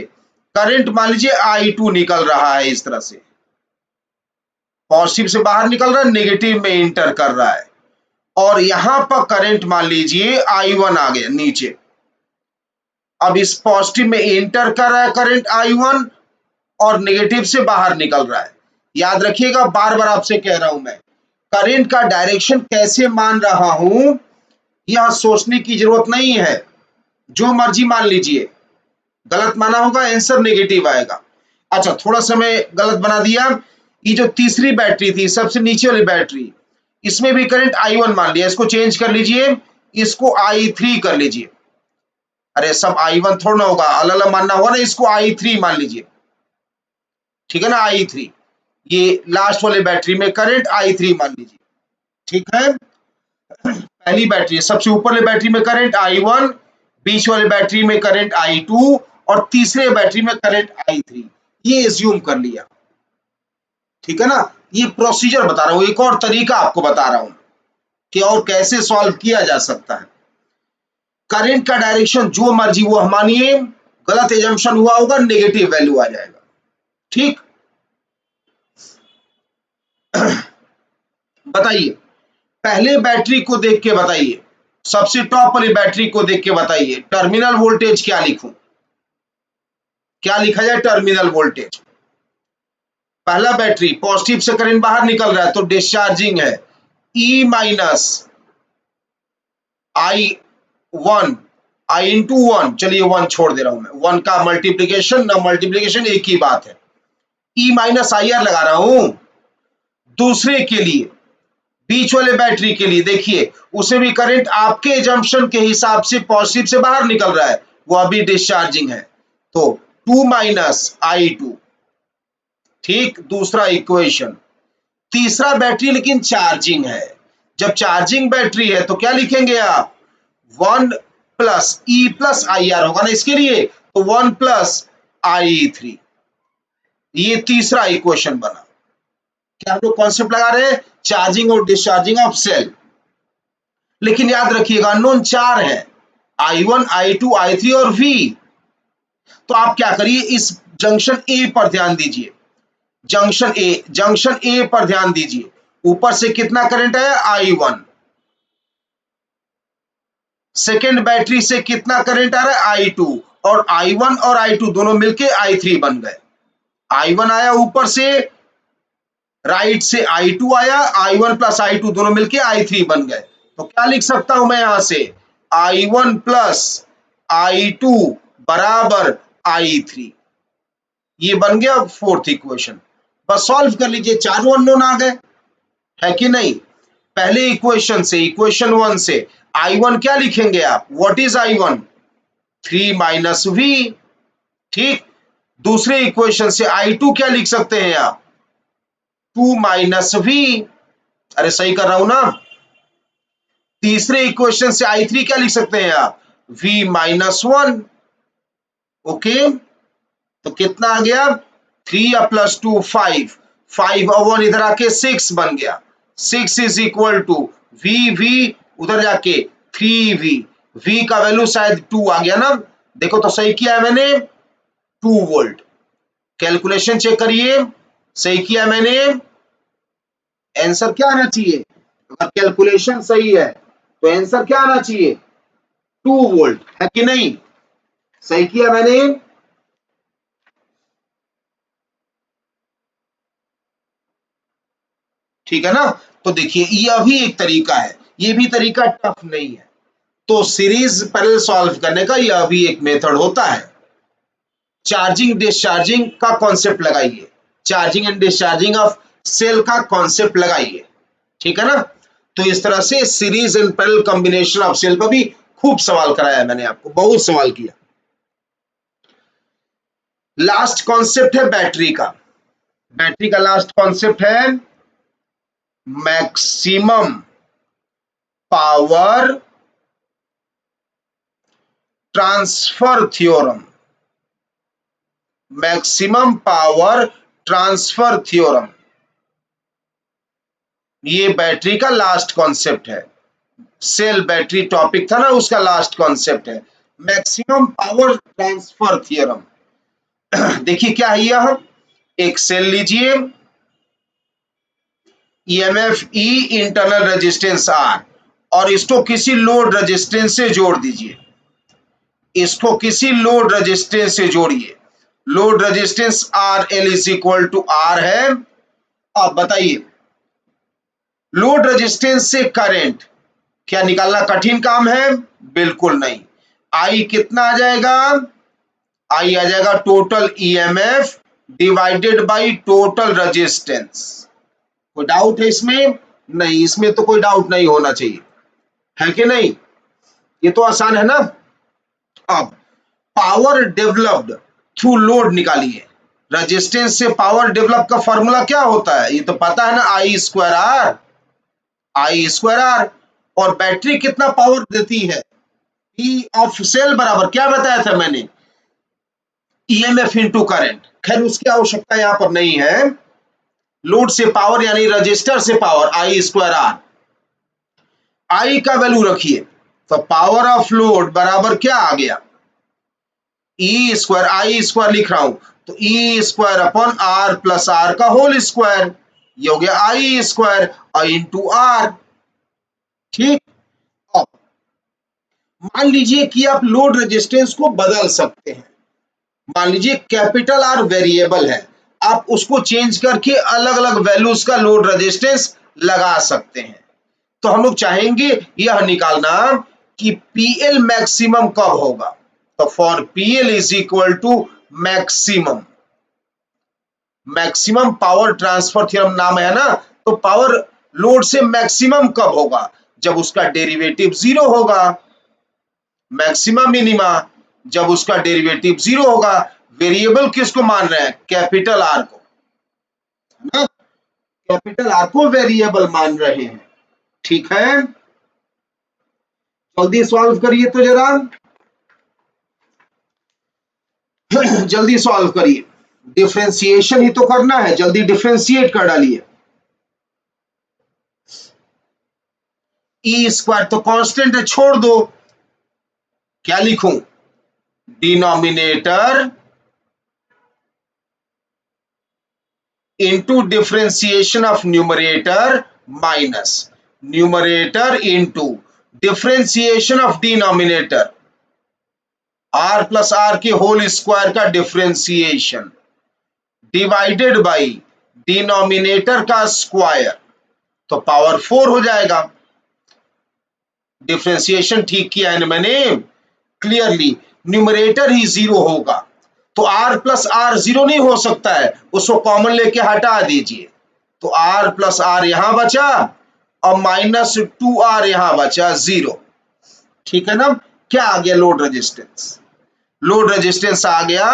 करंट मान लीजिए I2 निकल रहा है, इस तरह से पॉजिटिव से बाहर निकल रहा है, नेगेटिव में इंटर कर रहा है, और यहां पर करंट मान लीजिए I1 आ गया नीचे। अब इस पॉजिटिव में इंटर कर रहा है करंट I1, और नेगेटिव से बाहर निकल रहा है। याद रखिएगा, बार बार आपसे कह रहा हूं मैं, करंट का डायरेक्शन कैसे मान रहा हूं, यह सोचने की जरूरत नहीं है, जो मर्जी मान लीजिए, गलत माना होगा आंसर नेगेटिव आएगा। अच्छा, थोड़ा सा मैं गलत बना दिया, ये जो तीसरी बैटरी थी, सबसे नीचे वाली बैटरी, इसमें भी करंट I1 मान लिया, इसको चेंज कर लीजिए, इसको I3 कर लीजिए। अरे सब I1 थोड़ा ना होगा, अलग अलग मानना होगा ना, इसको I3 मान लीजिए, ठीक है ना, I3, ये लास्ट वाले बैटरी में करंट I3 मान लीजिए, ठीक है। पहली बैटरी, सबसे ऊपर वाली बैटरी में करंट I1, बीच वाले बैटरी में करंट I2, और तीसरे बैटरी में करंट I3, ये एज्यूम कर लिया, ठीक है ना। ये प्रोसीजर बता रहा हूं, एक और तरीका आपको बता रहा हूं कि और कैसे सॉल्व किया जा सकता है। करंट का डायरेक्शन जो मर्जी वो मानिए, गलत एजम्पशन हुआ होगा, नेगेटिव वैल्यू आ जाएगा, ठीक। बताइए, पहले बैटरी को देख के बताइए, सबसे टॉप वाली बैटरी को देख के बताइए, टर्मिनल वोल्टेज क्या लिखूं, क्या लिखा जाए टर्मिनल वोल्टेज। पहला बैटरी पॉजिटिव से करंट बाहर निकल रहा है, तो डिस्चार्जिंग है, E minus I1, I into 1, चलिए 1 छोड़ दे रहा हूं मैं, 1 का मल्टीप्लीकेशन ना मल्टीप्लीकेशन एक ही बात है, E माइनस IR लगा रहा हूं। दूसरे के लिए, बीच वाले बैटरी के लिए देखिए, उसे भी करंट आपके एजम्पशन के हिसाब से पॉजिटिव से बाहर निकल रहा है, वो अभी डिस्चार्जिंग है, तो 2 माइनस I2, ठीक, दूसरा इक्वेशन। तीसरा बैटरी लेकिन चार्जिंग है, जब चार्जिंग बैटरी है तो क्या लिखेंगे आप, 1 प्लस E प्लस IR होगा ना इसके लिए, तो 1 प्लस I3, ये तीसरा इक्वेशन बना। क्या हम लोग कॉन्सेप्ट लगा रहे हैं, चार्जिंग और डिस्चार्जिंग ऑफ सेल। लेकिन याद रखिएगा अननोन 4 है, I1, I2, I3 और V। तो आप क्या करिए, इस जंक्शन ए पर ध्यान दीजिए, जंक्शन ए पर ध्यान दीजिए, ऊपर से कितना करंट है I1, सेकेंड बैटरी से कितना करंट आ रहा है I2, और I1 और I2 दोनों मिलके I3 बन गए। I1 आया ऊपर से, राइट से I2 आया, I1 प्लस I2 दोनों मिलके I3 बन गए। तो क्या लिख सकता हूं मैं यहां से, I1 प्लस I2 बराबर I3, ये बन गया फोर्थ इक्वेशन। बस सॉल्व कर लीजिए, चारों अननोन आ गए, है कि नहीं। पहले इक्वेशन से, इक्वेशन 1 से I1 क्या लिखेंगे आप, what is I1, 3 minus V, ठीक। दूसरे इक्वेशन से I2 क्या लिख सकते हैं आप, 2 माइनस वी, अरे सही कर रहा हूं ना। तीसरे इक्वेशन से I3 क्या लिख सकते हैं आप, v माइनस 1। ओके, तो कितना आ गया, 3 प्लस 2 5, 5 और 1 इधर आके 6 बन गया। 6 इज इक्वल टू वी उधर जाके 3v, v का वैल्यू शायद 2 आ गया ना, देखो तो सही किया है मैंने, 2 वोल्ट। कैलकुलेशन चेक करिए, सही किया मैंने। आंसर क्या आना चाहिए, अगर कैलकुलेशन सही है तो आंसर क्या आना चाहिए, 2 वोल्ट, है कि नहीं, सही किया मैंने। ठीक है ना। तो देखिए यह भी एक तरीका है, ये भी तरीका टफ नहीं है। तो सीरीज पैरेलल सॉल्व करने का यह भी एक मेथड होता है। चार्जिंग डिस्चार्जिंग का कॉन्सेप्ट लगाइए, charging and discharging of cell का कॉन्सेप्ट लगाइए, ठीक है ना। तो इस तरह से series and parallel combination of cell पर भी खूब सवाल कराया मैंने आपको, बहुत सवाल किया। लास्ट कॉन्सेप्ट है बैटरी का, बैटरी का लास्ट कॉन्सेप्ट है maximum power transfer theorem, maximum power transfer theorem, ये बैटरी का लास्ट कॉन्सेप्ट है। सेल बैटरी टॉपिक था ना, उसका लास्ट कॉन्सेप्ट है मैक्सिमम पावर ट्रांसफर थ्योरम। देखिए क्या है यह, एक सेल लीजिए, ईएमएफ ई, इंटरनल रेजिस्टेंस आर, और इसको किसी लोड रेजिस्टेंस से जोड़ दीजिए, इसको किसी लोड रेजिस्टेंस से जोड़िए। Load resistance R L is equal to R है। अब बताइए, लोड रेजिस्टेंस से करंट क्या निकालना कठिन काम है, बिल्कुल नहीं। आई कितना आ जाएगा, आई आ जाएगा total EMF divided by total resistance. कोई डाउट है इसमें, नहीं, इसमें तो कोई डाउट नहीं होना चाहिए, है कि नहीं, ये तो आसान है ना। अब पावर डेवलप्ड थ्रू लोड निकालिए, रेजिस्टेंस से पावर डेवलप का फॉर्मूला क्या होता है, ये तो पता है ना, I square R, I square R. और बैटरी कितना पावर देती है, ई ऑफ सेल बराबर क्या बताया था मैंने, ईएमएफ इंटू करंट। खैर उसकी आवश्यकता यहां पर नहीं है, लोड से पावर यानी रजिस्टर से पावर, आई स्क्वायर आर। आई का वैल्यू रखिए, तो पावर ऑफ लोड बराबर क्या आ गया, ई स्क्वायर, आई स्क्वायर लिख रहा हूं, तो E square upon R plus R का होल स्क्वायर, ये हो गया आई स्क्वायर और इंटू आर। ठीक, अब मान लीजिए कि आप लोड रेजिस्टेंस को बदल सकते हैं, मान लीजिए कैपिटल आर वेरिएबल है, आप उसको चेंज करके अलग अलग वैल्यूज का लोड रेजिस्टेंस लगा सकते हैं। तो हम लोग चाहेंगे यह निकालना कि पीएल मैक्सिमम कब होगा, तो for PL is equal to maximum, maximum power transfer theorem नाम है ना, तो पावर लोड से मैक्सिमम कब होगा, जब उसका डेरिवेटिव जीरो होगा, मैक्सिमम मिनिमा जब उसका डेरिवेटिव जीरो होगा। वेरिएबल किसको मान रहे हैं, कैपिटल आर को ना, कैपिटल आर को वेरिएबल मान रहे हैं, ठीक है। जल्दी सॉल्व करिए तो जरा, जल्दी सॉल्व करिए, डिफरेंशिएशन ही तो करना है, जल्दी डिफरेंशिएट कर डालिए। ई स्क्वायर तो कांस्टेंट है, छोड़ दो, क्या लिखूं, denominator into differentiation of numerator minus numerator into differentiation of denominator, R plus R के होल स्क्वायर का डिफरेंशिएशन डिवाइडेड बाई डिनोमिनेटर का स्क्वायर, तो पावर 4 हो जाएगा। डिफरेंशिएशन ठीक किया है ना मैंने क्लियरली, न्यूमरेटर ही जीरो होगा, तो आर प्लस आर जीरो नहीं हो सकता है, उसको कॉमन लेके हटा दीजिए, तो आर प्लस आर यहां बचा और माइनस 2r यहां बचा जीरो, ठीक है ना। क्या आ गया, लोड रेजिस्टेंस, लोड रेजिस्टेंस आ गया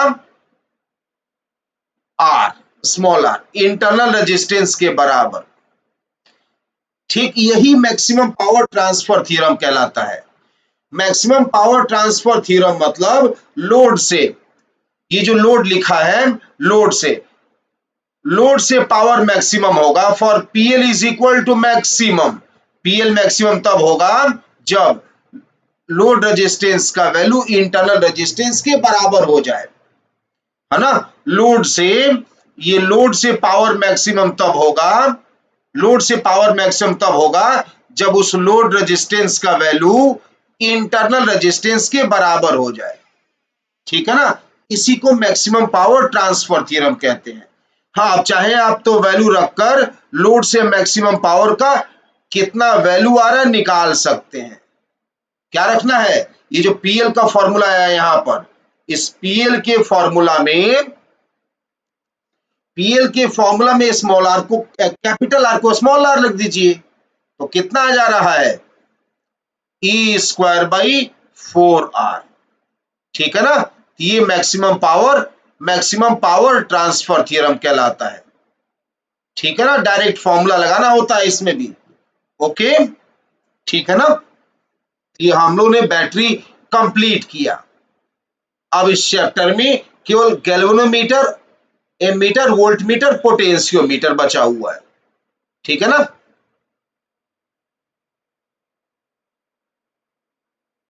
R, small R, internal resistance के बराबर। ठीक यही मैक्सिमम पावर ट्रांसफर थ्योरम कहलाता है। मैक्सिमम पावर ट्रांसफर थ्योरम मतलब लोड से, ये जो लोड लिखा है, लोड से पावर मैक्सिमम होगा for PL is equal to maximum. PL maximum तब होगा जब लोड रेजिस्टेंस का वैल्यू इंटरनल रेजिस्टेंस के बराबर हो जाए, है ना। लोड से पावर मैक्सिमम तब होगा, लोड से पावर मैक्सिमम तब होगा जब उस लोड रेजिस्टेंस का वैल्यू इंटरनल रेजिस्टेंस के बराबर हो जाए। ठीक है ना, इसी को मैक्सिमम पावर ट्रांसफर थ्योरम कहते हैं। हाँ, अब चाहे आप तो वैल्यू रखकर लोड से मैक्सिमम पावर का कितना वैल्यू आ रहा है निकाल सकते हैं। क्या रखना है, ये जो पीएल का फॉर्मूला है यहां पर, इस पीएल के फॉर्मूला में स्मॉल आर को कैपिटल आर को स्मॉल आर लिख दीजिए, तो कितना आ जा रहा है, ई स्क्वायर बाई 4r। ठीक है ना, ये मैक्सिमम पावर ट्रांसफर थ्योरम कहलाता है। ठीक है ना, डायरेक्ट फॉर्मूला लगाना होता है इसमें भी। ओके, ठीक है ना, ये हम लोग ने बैटरी कंप्लीट किया। अब इस चैप्टर में केवल गैल्वेनोमीटर, एमीटर, वोल्टमीटर, पोटेंशियोमीटर बचा हुआ है। ठीक है ना।